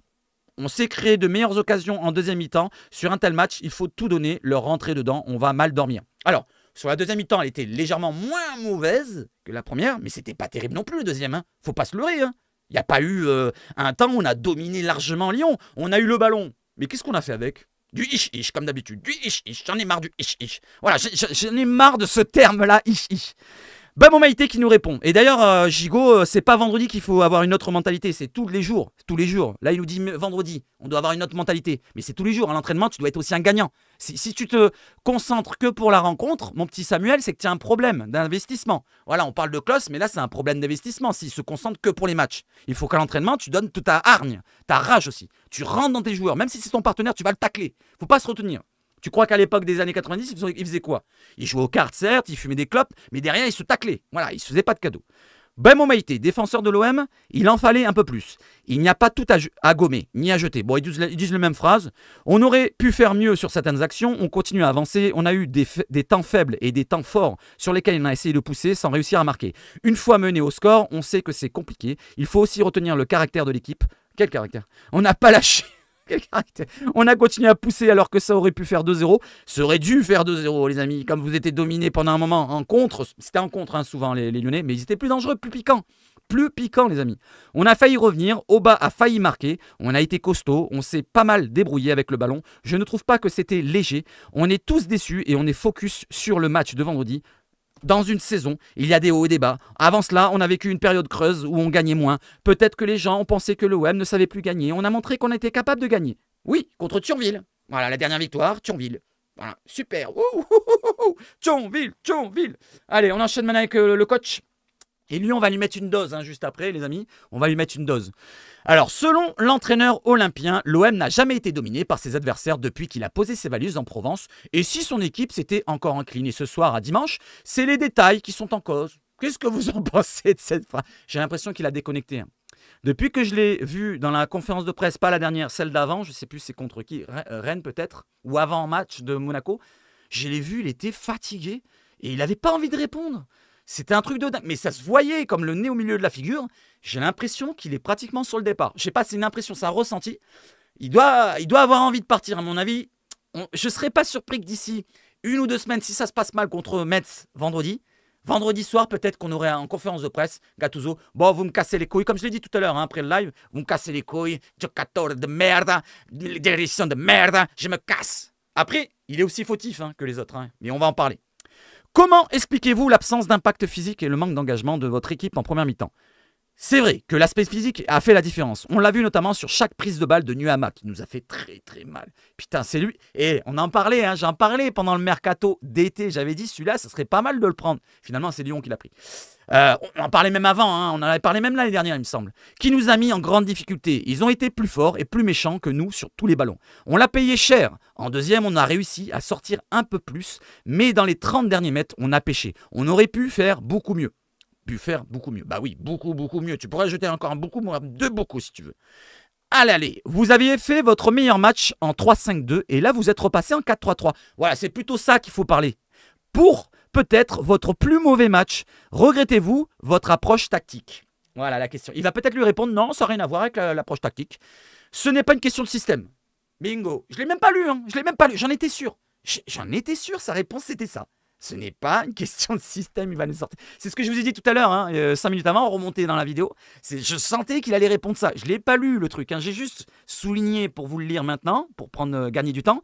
On s'est créé de meilleures occasions en deuxième mi-temps. Sur un tel match, il faut tout donner, leur rentrer dedans. On va mal dormir. Alors, sur la deuxième mi-temps, elle était légèrement moins mauvaise que la première, mais c'était pas terrible non plus, le deuxième. Faut pas se leurrer. Il n'y a pas eu un temps où on a dominé largement Lyon. On a eu le ballon. Mais qu'est-ce qu'on a fait avec? Du ish-ish, comme d'habitude. Du ish-ish. J'en ai marre du ish-ish. Voilà, j'en ai marre de ce terme-là, ish-ish. Bamo Maïté qui nous répond. Et d'ailleurs, Gigot, c'est pas vendredi qu'il faut avoir une autre mentalité, c'est tous les jours. Tous les jours. Là, il nous dit vendredi, on doit avoir une autre mentalité. Mais c'est tous les jours. À l'entraînement, tu dois être aussi un gagnant. Si tu te concentres que pour la rencontre, mon petit Samuel, c'est que tu as un problème d'investissement. Voilà, on parle de Klose, mais là, c'est un problème d'investissement. S'il se concentre que pour les matchs. Il faut qu'à l'entraînement, tu donnes toute ta hargne, ta rage aussi. Tu rentres dans tes joueurs. Même si c'est ton partenaire, tu vas le tacler. Faut pas se retenir. Tu crois qu'à l'époque des années 90, il faisait quoi? Il jouait aux cartes, certes, il fumait des clopes, mais derrière, il se taclait. Voilà, il se faisait pas de cadeaux. Bamo Maïté, défenseur de l'OM, il en fallait un peu plus. Il n'y a pas tout à gommer, ni à jeter. Bon, ils disent la même phrase. On aurait pu faire mieux sur certaines actions, on continue à avancer. On a eu des temps faibles et des temps forts sur lesquels on a essayé de pousser sans réussir à marquer. Une fois mené au score, on sait que c'est compliqué. Il faut aussi retenir le caractère de l'équipe. Quel caractère? On n'a pas lâché. On a continué à pousser alors que ça aurait pu faire 2-0. Ça aurait dû faire 2-0, les amis. Comme vous étiez dominés pendant un moment en contre, c'était en contre souvent les Lyonnais, mais ils étaient plus dangereux, plus piquants. Plus piquants, les amis. On a failli revenir, Oba a failli marquer, on a été costaud, on s'est pas mal débrouillé avec le ballon. Je ne trouve pas que c'était léger. On est tous déçus et on est focus sur le match de vendredi. Dans une saison, il y a des hauts et des bas. Avant cela, on a vécu une période creuse où on gagnait moins. Peut-être que les gens ont pensé que l'OM ne savait plus gagner. On a montré qu'on était capable de gagner. Oui, contre Thionville. Voilà, la dernière victoire, Thionville. Voilà, super. Thionville. Allez, on enchaîne maintenant avec le coach. Et lui, on va lui mettre une dose, juste après, les amis. On va lui mettre une dose. Alors, selon l'entraîneur olympien, l'OM n'a jamais été dominé par ses adversaires depuis qu'il a posé ses valises en Provence. Et si son équipe s'était encore inclinée ce soir à dimanche, c'est les détails qui sont en cause. Qu'est-ce que vous en pensez de cette phrase? J'ai l'impression qu'il a déconnecté. Depuis que je l'ai vu dans la conférence de presse, pas la dernière, celle d'avant, je ne sais plus c'est contre qui, Rennes peut-être, ou avant match de Monaco, je l'ai vu, il était fatigué et il n'avait pas envie de répondre. C'était un truc de dingue, mais ça se voyait comme le nez au milieu de la figure. J'ai l'impression qu'il est pratiquement sur le départ. Je sais pas, c'est une impression, c'est un ressenti. Il doit avoir envie de partir, à mon avis. Je ne serais pas surpris que d'ici 1 ou 2 semaines, si ça se passe mal contre Metz vendredi soir, peut-être qu'on aurait en conférence de presse, Gattuso, bon, vous me cassez les couilles, comme je l'ai dit tout à l'heure, après le live, vous me cassez les couilles, giocatore de merde, direction de merde, je me casse. Après, il est aussi fautif que les autres, mais on va en parler. Comment expliquez-vous l'absence d'impact physique et le manque d'engagement de votre équipe en première mi-temps? C'est vrai que l'aspect physique a fait la différence. On l'a vu notamment sur chaque prise de balle de Nuama qui nous a fait très très mal. Putain, c'est lui. Et on en parlait, j'en parlais pendant le mercato d'été. J'avais dit celui-là, ça serait pas mal de le prendre. Finalement, c'est Lyon qui l'a pris. On en parlait même avant, on en avait parlé même l'année dernière, il me semble. Qui nous a mis en grande difficulté. Ils ont été plus forts et plus méchants que nous sur tous les ballons. On l'a payé cher. En deuxième, on a réussi à sortir un peu plus. Mais dans les 30 derniers mètres, on a pêché. On aurait pu faire beaucoup mieux. Bah oui, beaucoup mieux. Tu pourrais jeter encore un beaucoup, deux beaucoup si tu veux. Allez, vous aviez fait votre meilleur match en 3-5-2 et là vous êtes repassé en 4-3-3. Voilà, c'est plutôt ça qu'il faut parler. Pour peut-être votre plus mauvais match, regrettez-vous votre approche tactique? Voilà la question. Il va peut-être lui répondre non, ça n'a rien à voir avec l'approche tactique. Ce n'est pas une question de système. Bingo. Je ne l'ai même pas lu, j'en étais sûr. Sa réponse c'était ça. Ce n'est pas une question de système, il va nous sortir. C'est ce que je vous ai dit tout à l'heure, 5 minutes avant, remonté dans la vidéo. Je sentais qu'il allait répondre ça. Je ne l'ai pas lu, le truc. J'ai juste souligné pour vous le lire maintenant, pour gagner du temps.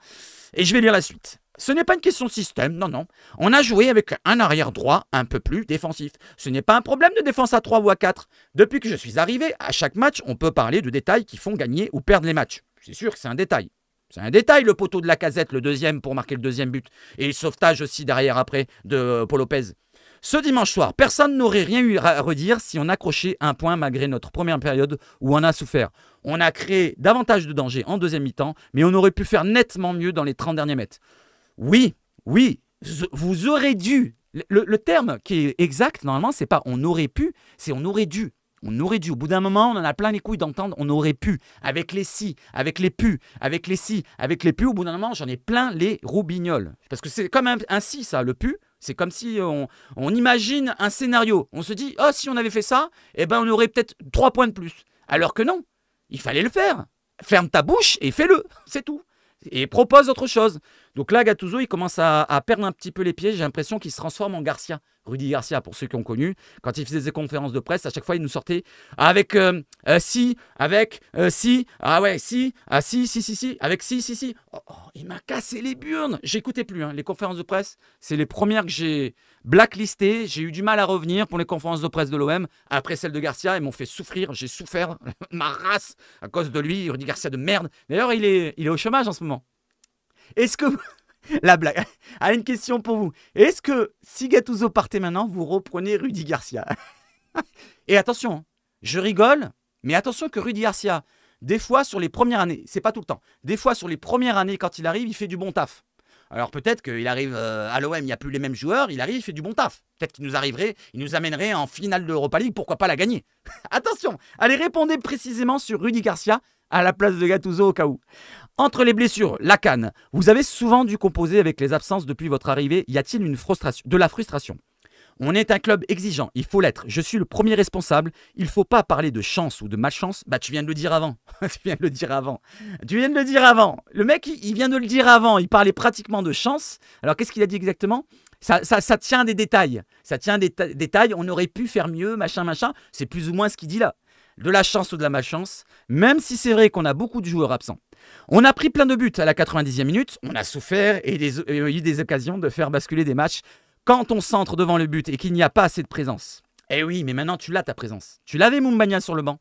Et je vais lire la suite. Ce n'est pas une question de système, non. On a joué avec un arrière droit un peu plus défensif. Ce n'est pas un problème de défense à 3 ou à 4. Depuis que je suis arrivé, à chaque match, on peut parler de détails qui font gagner ou perdre les matchs. C'est sûr que c'est un détail. C'est un détail, le poteau de Lacazette, le deuxième pour marquer le deuxième but. Et le sauvetage aussi derrière après de Paul Lopez. Ce dimanche soir, personne n'aurait rien eu à redire si on accrochait un point malgré notre première période où on a souffert. On a créé davantage de danger en deuxième mi-temps, mais on aurait pu faire nettement mieux dans les 30 derniers mètres. Oui, oui, vous aurez dû. Le terme qui est exact, normalement, c'est pas on aurait pu, c'est on aurait dû. On aurait dû. Au bout d'un moment, on en a plein les couilles d'entendre on aurait pu. Avec les si, avec les pu, avec les si, avec les pu. Au bout d'un moment, j'en ai plein les roubignoles. Parce que c'est comme un si, ça, le pu. C'est comme si on imagine un scénario. On se dit, oh, si on avait fait ça, eh ben, on aurait peut-être 3 points de plus. Alors que non, il fallait le faire. Ferme ta bouche et fais-le. C'est tout. Et propose autre chose. Donc là, Gattuso, il commence à perdre un petit peu les pieds. J'ai l'impression qu'il se transforme en Garcia. Rudy Garcia, pour ceux qui ont connu. Quand il faisait des conférences de presse, à chaque fois, il nous sortait avec si, avec si, ah ouais, si, ah si, avec si. Oh, il m'a cassé les burnes. J'écoutais plus. Les conférences de presse, c'est les premières que j'ai blacklistées. J'ai eu du mal à revenir pour les conférences de presse de l'OM. Après celle de Garcia, ils m'ont fait souffrir. J'ai souffert ma race à cause de lui. Rudy Garcia de merde. D'ailleurs, il est au chômage en ce moment. Est-ce que... La blague. Ah, une question pour vous. Est-ce que si Gattuso partait maintenant, vous reprenez Rudy Garcia? Et attention, je rigole, mais attention que Rudy Garcia, des fois sur les premières années, c'est pas tout le temps, des fois sur les premières années quand il arrive, il fait du bon taf. Alors peut-être qu'il arrive à l'OM, il n'y a plus les mêmes joueurs, il arrive, il fait du bon taf. Peut-être qu'il nous amènerait en finale de l'Europa League, pourquoi pas la gagner. Attention, allez répondez précisément sur Rudy Garcia à la place de Gattuso au cas où. Entre les blessures, la canne, vous avez souvent dû composer avec les absences depuis votre arrivée. Y a-t-il de la frustration? On est un club exigeant, il faut l'être. Je suis le premier responsable. Il ne faut pas parler de chance ou de malchance. Bah, tu viens de le dire avant. Tu viens de le dire avant. Le mec, il vient de le dire avant. Il parlait pratiquement de chance. Alors, qu'est-ce qu'il a dit exactement? Ça tient des détails. Ça tient des détails. On aurait pu faire mieux, machin. C'est plus ou moins ce qu'il dit là. De la chance ou de la malchance, même si c'est vrai qu'on a beaucoup de joueurs absents. On a pris plein de buts à la 90e minute, on a souffert et eu des occasions de faire basculer des matchs quand on centre devant le but et qu'il n'y a pas assez de présence. Eh oui, mais maintenant tu l'as ta présence. Tu l'avais Moumbagna sur le banc.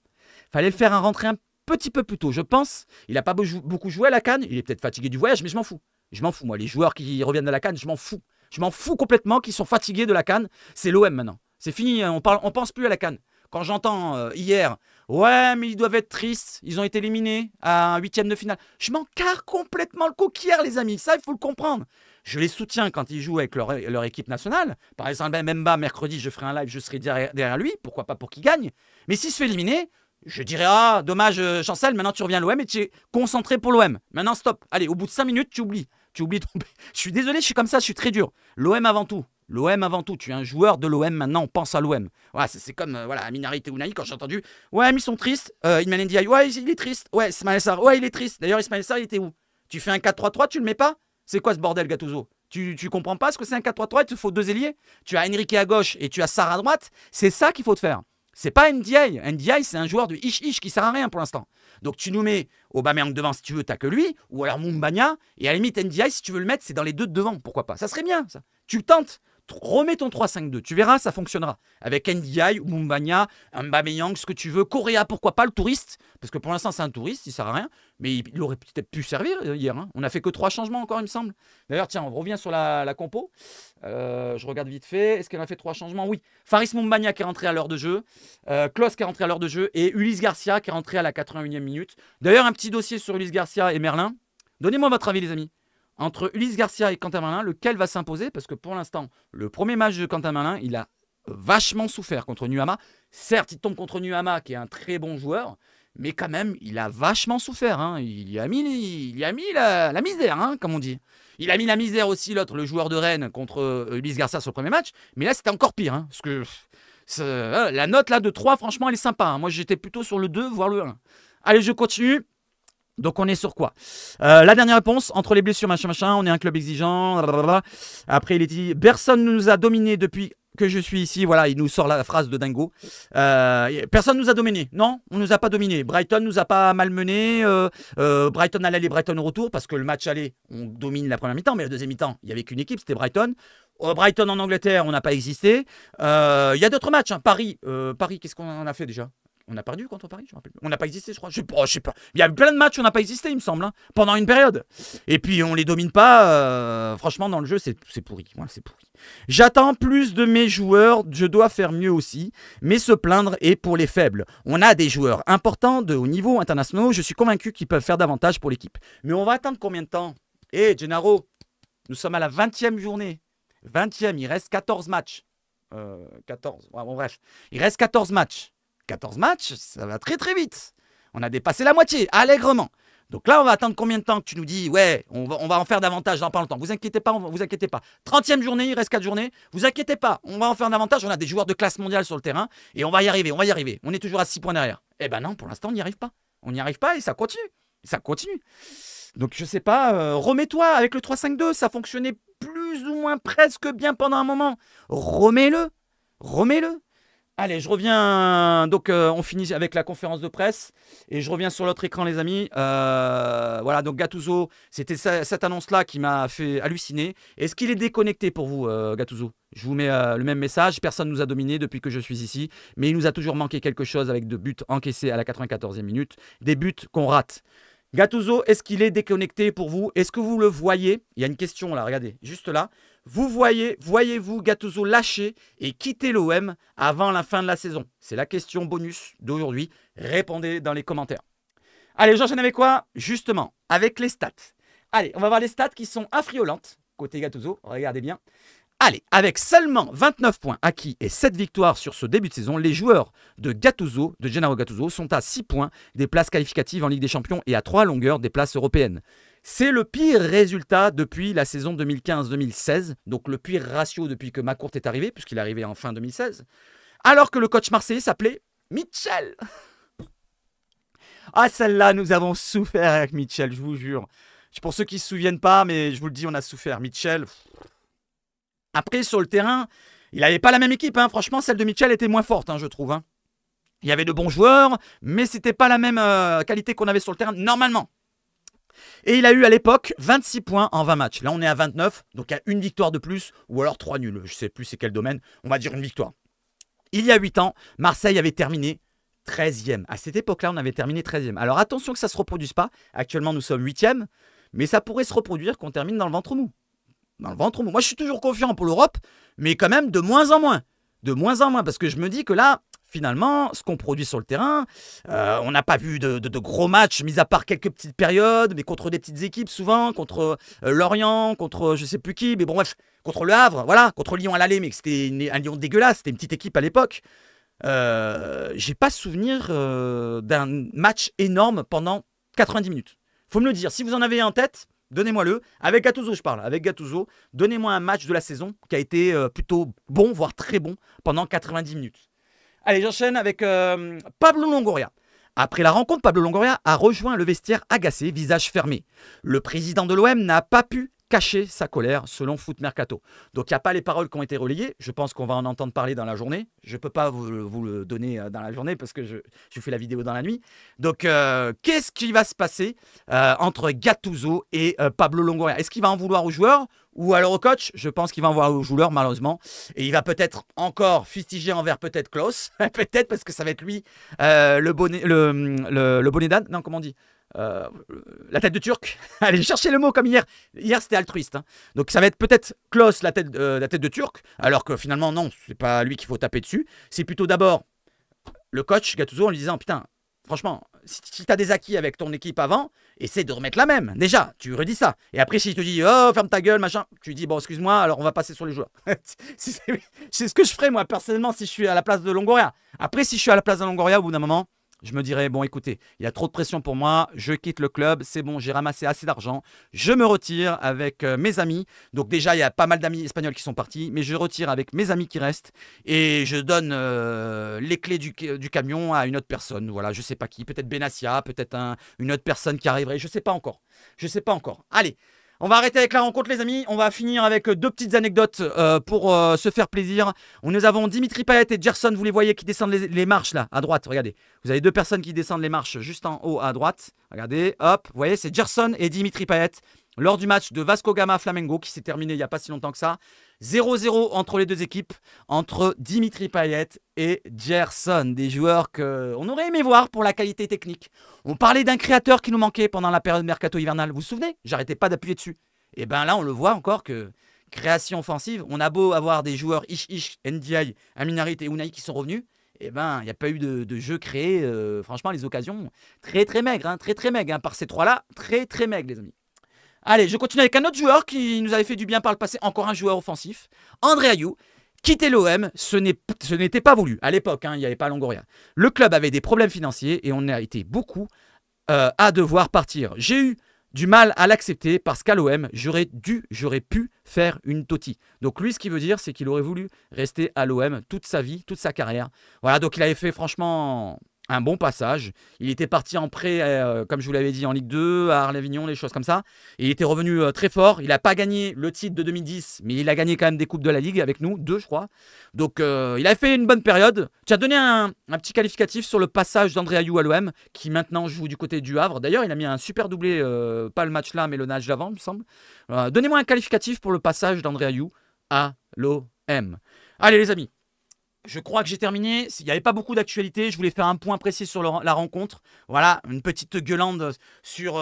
Fallait le faire rentrer un petit peu plus tôt, je pense. Il n'a pas beaucoup joué à la CAN, il est peut-être fatigué du voyage, mais je m'en fous. Je m'en fous, moi, les joueurs qui reviennent de la CAN, je m'en fous. Je m'en fous complètement qu'ils sont fatigués de la CAN. C'est l'OM maintenant. C'est fini, on pense plus à la CAN. Quand j'entends hier, ouais, mais ils doivent être tristes, ils ont été éliminés à un 8e de finale. Je m'en carre complètement le coquillard, les amis. Ça, il faut le comprendre. Je les soutiens quand ils jouent avec leur équipe nationale. Par exemple, Mbemba, mercredi, je ferai un live, je serai derrière lui. Pourquoi pas pour qu'il gagne. Mais s'il se fait éliminer, je dirais, ah, dommage, Chancel, maintenant tu reviens à l'OM et tu es concentré pour l'OM. Maintenant, stop. Allez, au bout de 5 minutes, tu oublies. Tu oublies ton... Je suis désolé, je suis comme ça, je suis très dur. L'OM avant tout. L'OM avant tout, tu es un joueur de l'OM, maintenant on pense à l'OM. Voilà, c'est comme Aminarit et Ounahi quand j'ai entendu. Ouais, mais ils sont tristes. Ilman Ndiaye, ouais, il est triste. Ouais, Ismaël Sarr, ouais, il est triste. D'ailleurs, Ismaël Sarr, il était où? Tu fais un 4-3-3, tu le mets pas? C'est quoi ce bordel, Gattuso? Tu comprends pas ce que c'est un 4-3-3? Il te faut 2 ailiers. Tu as Enrique à gauche et tu as Sarr à droite. C'est ça qu'il faut te faire. C'est pas Ndiaye. Ndiaye, c'est un joueur de ish qui sert à rien pour l'instant. Donc tu nous mets Aubameyang devant si tu veux, t'as que lui, ou alors Moumbagna, et à la limite Ndiaye, si tu veux le mettre, c'est dans les deux de devant, pourquoi pas? Ça serait bien, ça. Tu le tentes. Remets ton 3-5-2, tu verras, ça fonctionnera. Avec Ndiaye, Moumbagna, Aubameyang, ce que tu veux. Correa, pourquoi pas, le touriste. Parce que pour l'instant, c'est un touriste, il sert à rien. Mais il aurait peut-être pu servir hier. On a fait que 3 changements encore, il me semble. D'ailleurs, tiens, on revient sur la compo. Je regarde vite fait. Est-ce qu'elle a fait 3 changements? Oui. Faris Moumbagna qui est rentré à l'heure de jeu. Klos qui est rentré à l'heure de jeu. Et Ulysse Garcia qui est rentré à la 81e minute. D'ailleurs, un petit dossier sur Ulysse Garcia et Merlin. Donnez-moi votre avis, les amis. Entre Ulysse Garcia et Quentin Merlin, lequel va s'imposer? Parce que pour l'instant, le premier match de Quentin Merlin, il a vachement souffert contre Nuama. Certes, il tombe contre Nuama, qui est un très bon joueur, mais quand même, il a vachement souffert. Il y a mis la misère, comme on dit. Il a mis la misère aussi, l'autre, le joueur de Rennes, contre Ulysse Garcia sur le premier match. Mais là, c'était encore pire. Parce que la note là de 3, franchement, elle est sympa. Moi, j'étais plutôt sur le 2, voire le 1. Allez, je continue. Donc on est sur quoi? La dernière réponse, entre les blessures, machin, on est un club exigeant. Blablabla. Après il est dit, personne ne nous a dominé depuis que je suis ici. Voilà, il nous sort la phrase de dingo. Personne ne nous a dominé. Non, on ne nous a pas dominé. Brighton nous a pas malmené. Brighton à l'aller, Brighton au retour, parce que le match aller, on domine la première mi-temps, mais la deuxième mi-temps, il n'y avait qu'une équipe, c'était Brighton. Brighton en Angleterre, on n'a pas existé. Il y a d'autres matchs. Paris, qu'est-ce qu'on en a fait déjà? On a perdu contre Paris, je me rappelle plus. On n'a pas existé, je crois. Je sais pas. Il y a plein de matchs où on n'a pas existé, il me semble, hein, pendant une période. Et puis on les domine pas. Franchement, dans le jeu, c'est pourri. Voilà, c'est pourri. J'attends plus de mes joueurs. Je dois faire mieux aussi. Mais se plaindre est pour les faibles. On a des joueurs importants de haut niveau internationaux. Je suis convaincu qu'ils peuvent faire davantage pour l'équipe. Mais on va attendre combien de temps? Gennaro, nous sommes à la 20e journée. 20e, il reste 14 matchs. 14. Ouais, bon, bref. Il reste 14 matchs. 14 matchs, ça va très très vite. On a dépassé la moitié, allègrement. Donc là, on va attendre combien de temps que tu nous dis, ouais, on va en faire davantage dans pas longtemps. Vous inquiétez pas, vous inquiétez pas. 30e journée, il reste 4 journées. Vous inquiétez pas, on va en faire davantage. On a des joueurs de classe mondiale sur le terrain et on va y arriver, on va y arriver. On est toujours à 6 points derrière. Eh ben non, pour l'instant, on n'y arrive pas. On n'y arrive pas et ça continue. Ça continue. Donc je sais pas, remets-toi avec le 3-5-2. Ça fonctionnait plus ou moins presque bien pendant un moment. Remets-le. Allez, je reviens. Donc, on finit avec la conférence de presse. Et je reviens sur l'autre écran, les amis. Voilà, donc Gattuso, c'était cette annonce-là qui m'a fait halluciner. Est-ce qu'il est déconnecté pour vous, Gattuso? Je vous mets le même message. Personne ne nous a dominé depuis que je suis ici. Mais il nous a toujours manqué quelque chose avec 2 buts encaissés à la 94e minute. Des buts qu'on rate. Gattuso, est-ce qu'il est déconnecté pour vous? Est-ce que vous le voyez? Il y a une question là, regardez, juste là. Voyez-vous Gattuso lâcher et quitter l'OM avant la fin de la saison? C'est la question bonus d'aujourd'hui. Répondez dans les commentaires. Allez, j'enchaîne avec quoi? Justement, avec les stats. Allez, on va voir les stats qui sont affriolantes côté Gattuso. Regardez bien. Allez, avec seulement 29 points acquis et 7 victoires sur ce début de saison, les joueurs de Gattuso, de Gennaro Gattuso, sont à 6 points des places qualificatives en Ligue des Champions et à 3 longueurs des places européennes. C'est le pire résultat depuis la saison 2015-2016, donc le pire ratio depuis que Macourt est arrivé, puisqu'il est arrivé en fin 2016, alors que le coach marseillais s'appelait Mitchell. Ah, celle-là, nous avons souffert avec Mitchell, je vous jure. Pour ceux qui ne se souviennent pas, mais je vous le dis, on a souffert. Mitchell... Après, sur le terrain, il n'avait pas la même équipe. Hein. Franchement, celle de Mitchell était moins forte, je trouve. Il y avait de bons joueurs, mais ce n'était pas la même qualité qu'on avait sur le terrain, normalement. Et il a eu à l'époque 26 points en 20 matchs. Là, on est à 29, donc il y a une victoire de plus, ou alors 3 nuls. Je ne sais plus c'est quel domaine. On va dire une victoire. Il y a 8 ans, Marseille avait terminé 13e. À cette époque-là, on avait terminé 13e. Alors attention que ça ne se reproduise pas. Actuellement, nous sommes 8e, mais ça pourrait se reproduire qu'on termine dans le ventre mou. Moi, je suis toujours confiant pour l'Europe, mais quand même de moins en moins. De moins en moins, parce que je me dis que là, finalement, ce qu'on produit sur le terrain, on n'a pas vu de gros matchs, mis à part quelques petites périodes, mais contre des petites équipes souvent, contre Lorient, contre je sais plus qui, mais bon bref, contre le Havre, voilà, contre Lyon à l'aller, mais c'était un Lyon dégueulasse, c'était une petite équipe à l'époque. J'ai pas souvenir d'un match énorme pendant 90 minutes. Faut me le dire, si vous en avez en tête... Donnez-moi-le. Avec Gattuso, je parle. Avec Gattuso, donnez-moi un match de la saison qui a été plutôt bon, voire très bon, pendant 90 minutes. Allez, j'enchaîne avec Pablo Longoria. Après la rencontre, Pablo Longoria a rejoint le vestiaire agacé, visage fermé. Le président de l'OM n'a pas pu cacher sa colère, selon Foot Mercato. Donc, il n'y a pas les paroles qui ont été relayées. Je pense qu'on va en entendre parler dans la journée. Je ne peux pas vous le donner dans la journée parce que je fais la vidéo dans la nuit. Donc, qu'est-ce qui va se passer entre Gattuso et Pablo Longoria? Est-ce qu'il va en vouloir aux joueurs ou alors au coach? Je pense qu'il va en vouloir aux joueurs, malheureusement. Et il va peut-être encore fustiger envers peut-être Klaus. Peut-être parce que ça va être lui le bonnet d'âne. Non, comment on dit? La tête de Turc. Allez, chercher le mot comme hier. Hier, c'était altruiste. Donc, ça va être peut-être Klaus, la tête de Turc. Alors que finalement, non, c'est pas lui qu'il faut taper dessus. C'est plutôt d'abord le coach Gattuso en lui disant putain, franchement, si tu as des acquis avec ton équipe avant, essaie de remettre la même. Déjà, tu redis ça. Et après, s'il te dit oh, ferme ta gueule, machin, tu dis bon, excuse-moi, alors on va passer sur les joueurs. C'est ce que je ferais, moi, personnellement, si je suis à la place de Longoria. Après, si je suis à la place de Longoria, au bout d'un moment, je me dirais, bon, écoutez, il y a trop de pression pour moi, je quitte le club, c'est bon, j'ai ramassé assez d'argent, je me retire avec mes amis. Donc déjà, il y a pas mal d'amis espagnols qui sont partis, mais je retire avec mes amis qui restent et je donne les clés du camion à une autre personne. Voilà, je sais pas qui, peut-être Benassia, peut-être une autre personne qui arriverait, je sais pas encore. Allez. On va arrêter avec la rencontre, les amis. On va finir avec 2 petites anecdotes pour se faire plaisir. Nous avons Dimitri Payet et Gerson, vous les voyez, qui descendent les marches là, à droite. Regardez, vous avez 2 personnes qui descendent les marches juste en haut à droite. Regardez, hop, vous voyez, c'est Gerson et Dimitri Payet. lors du match de Vasco Gama Flamengo qui s'est terminé il n'y a pas si longtemps que ça. 0-0 entre les deux équipes, entre Dimitri Payet et Gerson, des joueurs qu'on aurait aimé voir pour la qualité technique. On parlait d'un créateur qui nous manquait pendant la période mercato hivernale, vous vous souvenez? J'arrêtais pas d'appuyer dessus. Et bien là, on le voit encore que création offensive, on a beau avoir des joueurs Ish, Ndiaye, Aminarit et Unai qui sont revenus, et ben il n'y a pas eu de jeu créé. Franchement, les occasions très maigres, hein, très maigres, hein, par ces trois-là, très maigres les amis. Allez, je continue avec un autre joueur qui nous avait fait du bien par le passé, encore un joueur offensif, André Ayew. Quitter l'OM, ce n'était pas voulu. À l'époque, hein, il n'y avait pas Longoria. Le club avait des problèmes financiers et on a été beaucoup à devoir partir. J'ai eu du mal à l'accepter parce qu'à l'OM, j'aurais pu faire une toti. Donc lui, ce qu'il veut dire, c'est qu'il aurait voulu rester à l'OM toute sa vie, toute sa carrière. Voilà, donc il avait fait franchement un bon passage. Il était parti en prêt, comme je vous l'avais dit, en Ligue 2, à Arles-Avignon, des choses comme ça. Et il était revenu très fort. Il n'a pas gagné le titre de 2010, mais il a gagné quand même des coupes de la Ligue avec nous, 2 je crois. Donc il a fait une bonne période. Tu as donné un petit qualificatif sur le passage d'André Ayew à l'OM, qui maintenant joue du côté du Havre. D'ailleurs, il a mis un super doublé, pas le match là, mais le match d'avant, il me semble. Donnez-moi un qualificatif pour le passage d'André Ayew à l'OM. Allez les amis. Je crois que j'ai terminé. Il n'y avait pas beaucoup d'actualité. Je voulais faire un point précis sur la rencontre. Voilà, une petite gueulande sur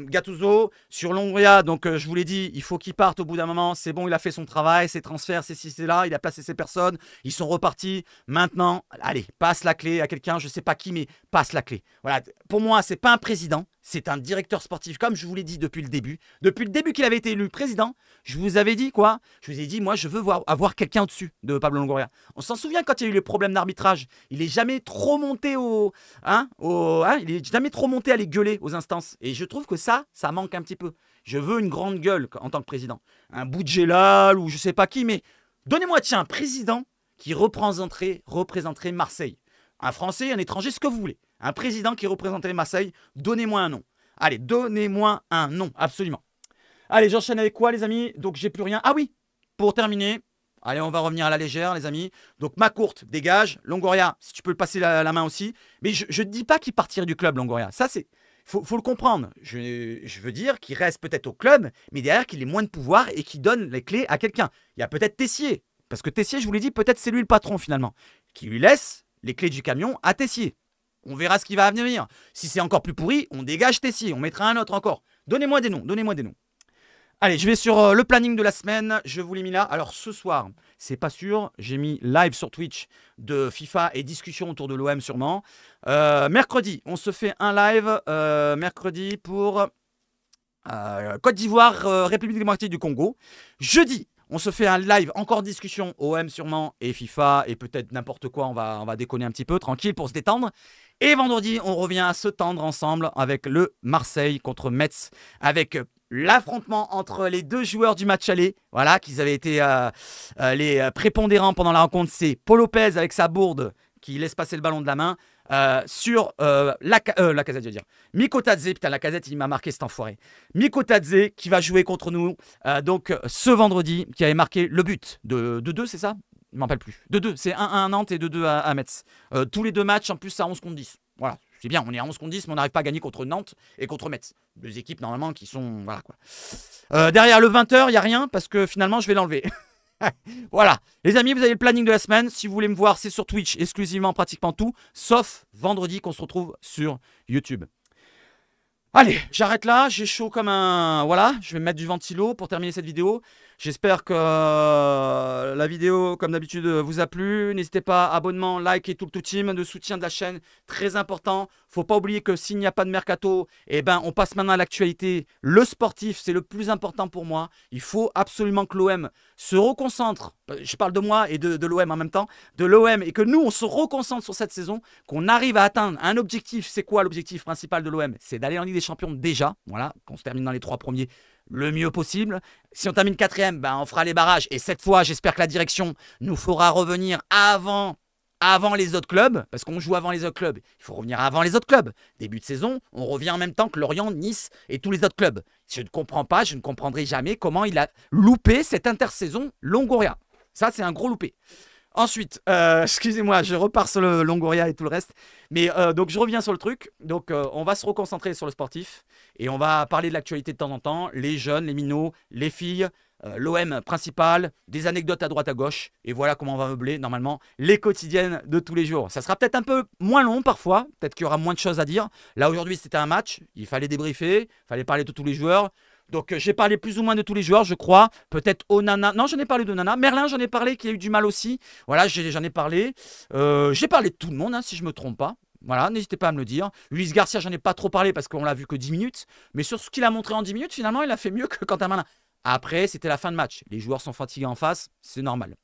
Gattuso, sur Longoria. Donc, je vous l'ai dit, il faut qu'il parte au bout d'un moment. C'est bon, il a fait son travail, ses transferts, c'est ci, c'est là. Il a placé ses personnes. Ils sont repartis. Maintenant, allez, passe la clé à quelqu'un. Je ne sais pas qui, mais passe la clé. Voilà, pour moi, ce n'est pas un président. C'est un directeur sportif, comme je vous l'ai dit depuis le début. Depuis le début qu'il avait été élu président, je vous avais dit quoi? Je vous ai dit, moi, je veux avoir quelqu'un au-dessus de Pablo Longoria. On s'en souvient quand il y a eu les problèmes d'arbitrage. Il n'est jamais trop monté il est jamais trop monté à les gueuler aux instances. Et je trouve que ça manque un petit peu. Je veux une grande gueule en tant que président. Un Boudjelal ou je sais pas qui, mais donnez-moi, tiens, un président qui représenterait Marseille. Un Français, un étranger, ce que vous voulez. Un président qui représenterait Marseille, donnez-moi un nom. Allez, donnez-moi un nom, absolument. Allez, j'enchaîne avec quoi, les amis? Donc, j'ai plus rien. Ah oui, pour terminer, allez, on va revenir à la légère, les amis. Donc, Macourt, dégage. Longoria, si tu peux le passer la main aussi. Mais je ne dis pas qu'il partirait du club, Longoria. Ça, c'est... Faut le comprendre. Je veux dire qu'il reste peut-être au club, mais derrière qu'il ait moins de pouvoir et qu'il donne les clés à quelqu'un. Il y a peut-être Tessier. Parce que Tessier, je vous l'ai dit, peut-être c'est lui le patron, finalement. Qui lui laisse les clés du camion à Tessier. On verra ce qui va venir. Si c'est encore plus pourri, on dégage Tessier. On mettra un autre encore. Donnez-moi des noms. Allez, je vais sur le planning de la semaine. Je vous l'ai mis là. Alors, ce soir, c'est pas sûr. J'ai mis live sur Twitch de FIFA et discussion autour de l'OM sûrement. Mercredi, on se fait un live. Mercredi pour Côte d'Ivoire, République démocratique du Congo. Jeudi, on se fait un live, encore discussion, OM sûrement, et FIFA, et peut-être n'importe quoi, on va déconner un petit peu, tranquille, pour se détendre. Et vendredi, on revient à se tendre ensemble avec le Marseille contre Metz, avec l'affrontement entre les deux joueurs du match aller, voilà, qu'ils avaient été les prépondérants pendant la rencontre, c'est Paul Lopez avec sa bourde, qui laisse passer le ballon de la main, sur la Casette, je veux dire. Mikotadze, putain, la Casette, il m'a marqué cet enfoiré. Mikotadze qui va jouer contre nous donc ce vendredi, qui avait marqué le but de 2, c'est ça? Je ne m'en rappelle plus. De 2, c'est 1-1 à Nantes et 2-2 à Metz. Tous les deux matchs, en plus, à 11 contre 10. Voilà, c'est bien, on est à 11 contre 10, mais on n'arrive pas à gagner contre Nantes et contre Metz. Deux équipes, normalement, qui sont... Voilà, quoi. Derrière le 20h, il n'y a rien, parce que finalement, je vais l'enlever. Voilà, les amis, vous avez le planning de la semaine. Si vous voulez me voir, c'est sur Twitch exclusivement, pratiquement tout, sauf vendredi qu'on se retrouve sur YouTube. Allez, j'arrête là, j'ai chaud comme un... Voilà, je vais mettre du ventilo pour terminer cette vidéo. J'espère que la vidéo, comme d'habitude, vous a plu. N'hésitez pas, abonnement, like et tout le team de soutien de la chaîne, très important. Faut pas oublier que s'il n'y a pas de mercato, eh ben, on passe maintenant à l'actualité. Le sportif, c'est le plus important pour moi. Il faut absolument que l'OM se reconcentre. Je parle de moi et de l'OM en même temps. De l'OM et que nous, on se reconcentre sur cette saison, qu'on arrive à atteindre un objectif. C'est quoi l'objectif principal de l'OM? C'est d'aller en Ligue des Champions déjà. Voilà, qu'on se termine dans les 3 premiers le mieux possible. Si on termine 4e, ben on fera les barrages. Et cette fois, j'espère que la direction nous fera revenir avant les autres clubs. Parce qu'on joue avant les autres clubs. Il faut revenir avant les autres clubs. Début de saison, on revient en même temps que Lorient, Nice et tous les autres clubs. Je ne comprends pas, je ne comprendrai jamais comment il a loupé cette intersaison Longoria. Ça, c'est un gros loupé. Ensuite, excusez-moi, je repars sur le Longoria et tout le reste. Mais donc, je reviens sur le truc. Donc, on va se reconcentrer sur le sportif. Et on va parler de l'actualité de temps en temps. Les jeunes, les minots, les filles, l'OM principal, des anecdotes à droite à gauche. Et voilà comment on va meubler, normalement, les quotidiennes de tous les jours. Ça sera peut-être un peu moins long parfois. Peut-être qu'il y aura moins de choses à dire. Là, aujourd'hui, c'était un match. Il fallait débriefer. Il fallait parler de tous les joueurs. Donc j'ai parlé plus ou moins de tous les joueurs, je crois. Peut-être Onana. Non, j'en ai parlé d'Onana. Merlin, j'en ai parlé, qui a eu du mal aussi. Voilà, j'en ai parlé. J'ai parlé de tout le monde, hein, si je ne me trompe pas. Voilà, n'hésitez pas à me le dire. Ulysse Garcia, j'en ai pas trop parlé parce qu'on l'a vu que 10 minutes. Mais sur ce qu'il a montré en 10 minutes, finalement, il a fait mieux que Quentin Merlin. Après, c'était la fin de match. Les joueurs sont fatigués en face, c'est normal.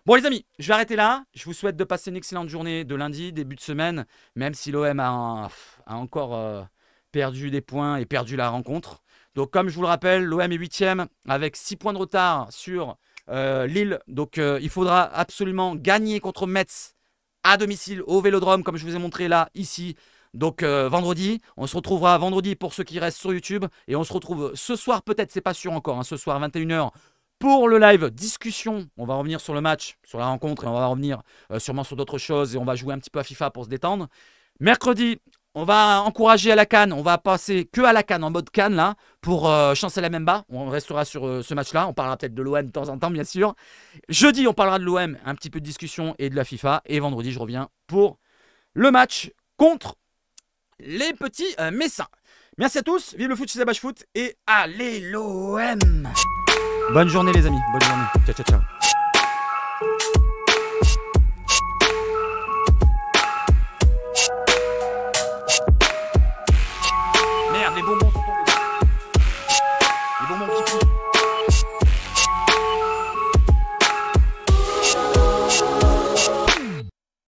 Bon les amis, je vais arrêter là. Je vous souhaite de passer une excellente journée de lundi, début de semaine. Même si l'OM a encore perdu des points et perdu la rencontre. Donc comme je vous le rappelle, l'OM est 8e avec 6 points de retard sur Lille. Donc il faudra absolument gagner contre Metz à domicile au Vélodrome, comme je vous ai montré là, ici. Donc vendredi, on se retrouvera vendredi pour ceux qui restent sur YouTube. Et on se retrouve ce soir, peut-être, c'est pas sûr encore, hein, ce soir 21h pour le live discussion. On va revenir sur le match, sur la rencontre, et on va revenir sûrement sur d'autres choses. Et on va jouer un petit peu à FIFA pour se détendre. Mercredi, on va encourager à la CAN. On va passer que à la CAN, en mode CAN là, pour Chancel Mbemba. On restera sur ce match-là. On parlera peut-être de l'OM de temps en temps, bien sûr. Jeudi, on parlera de l'OM, un petit peu de discussion et de la FIFA. Et vendredi, je reviens pour le match contre les petits Messins. Merci à tous. Vive le foot chez Zabache Foot. Et allez l'OM. Bonne journée les amis. Bonne journée. Ciao, ciao, ciao. Les bonbons sont tombés. Les bonbons qui poussent.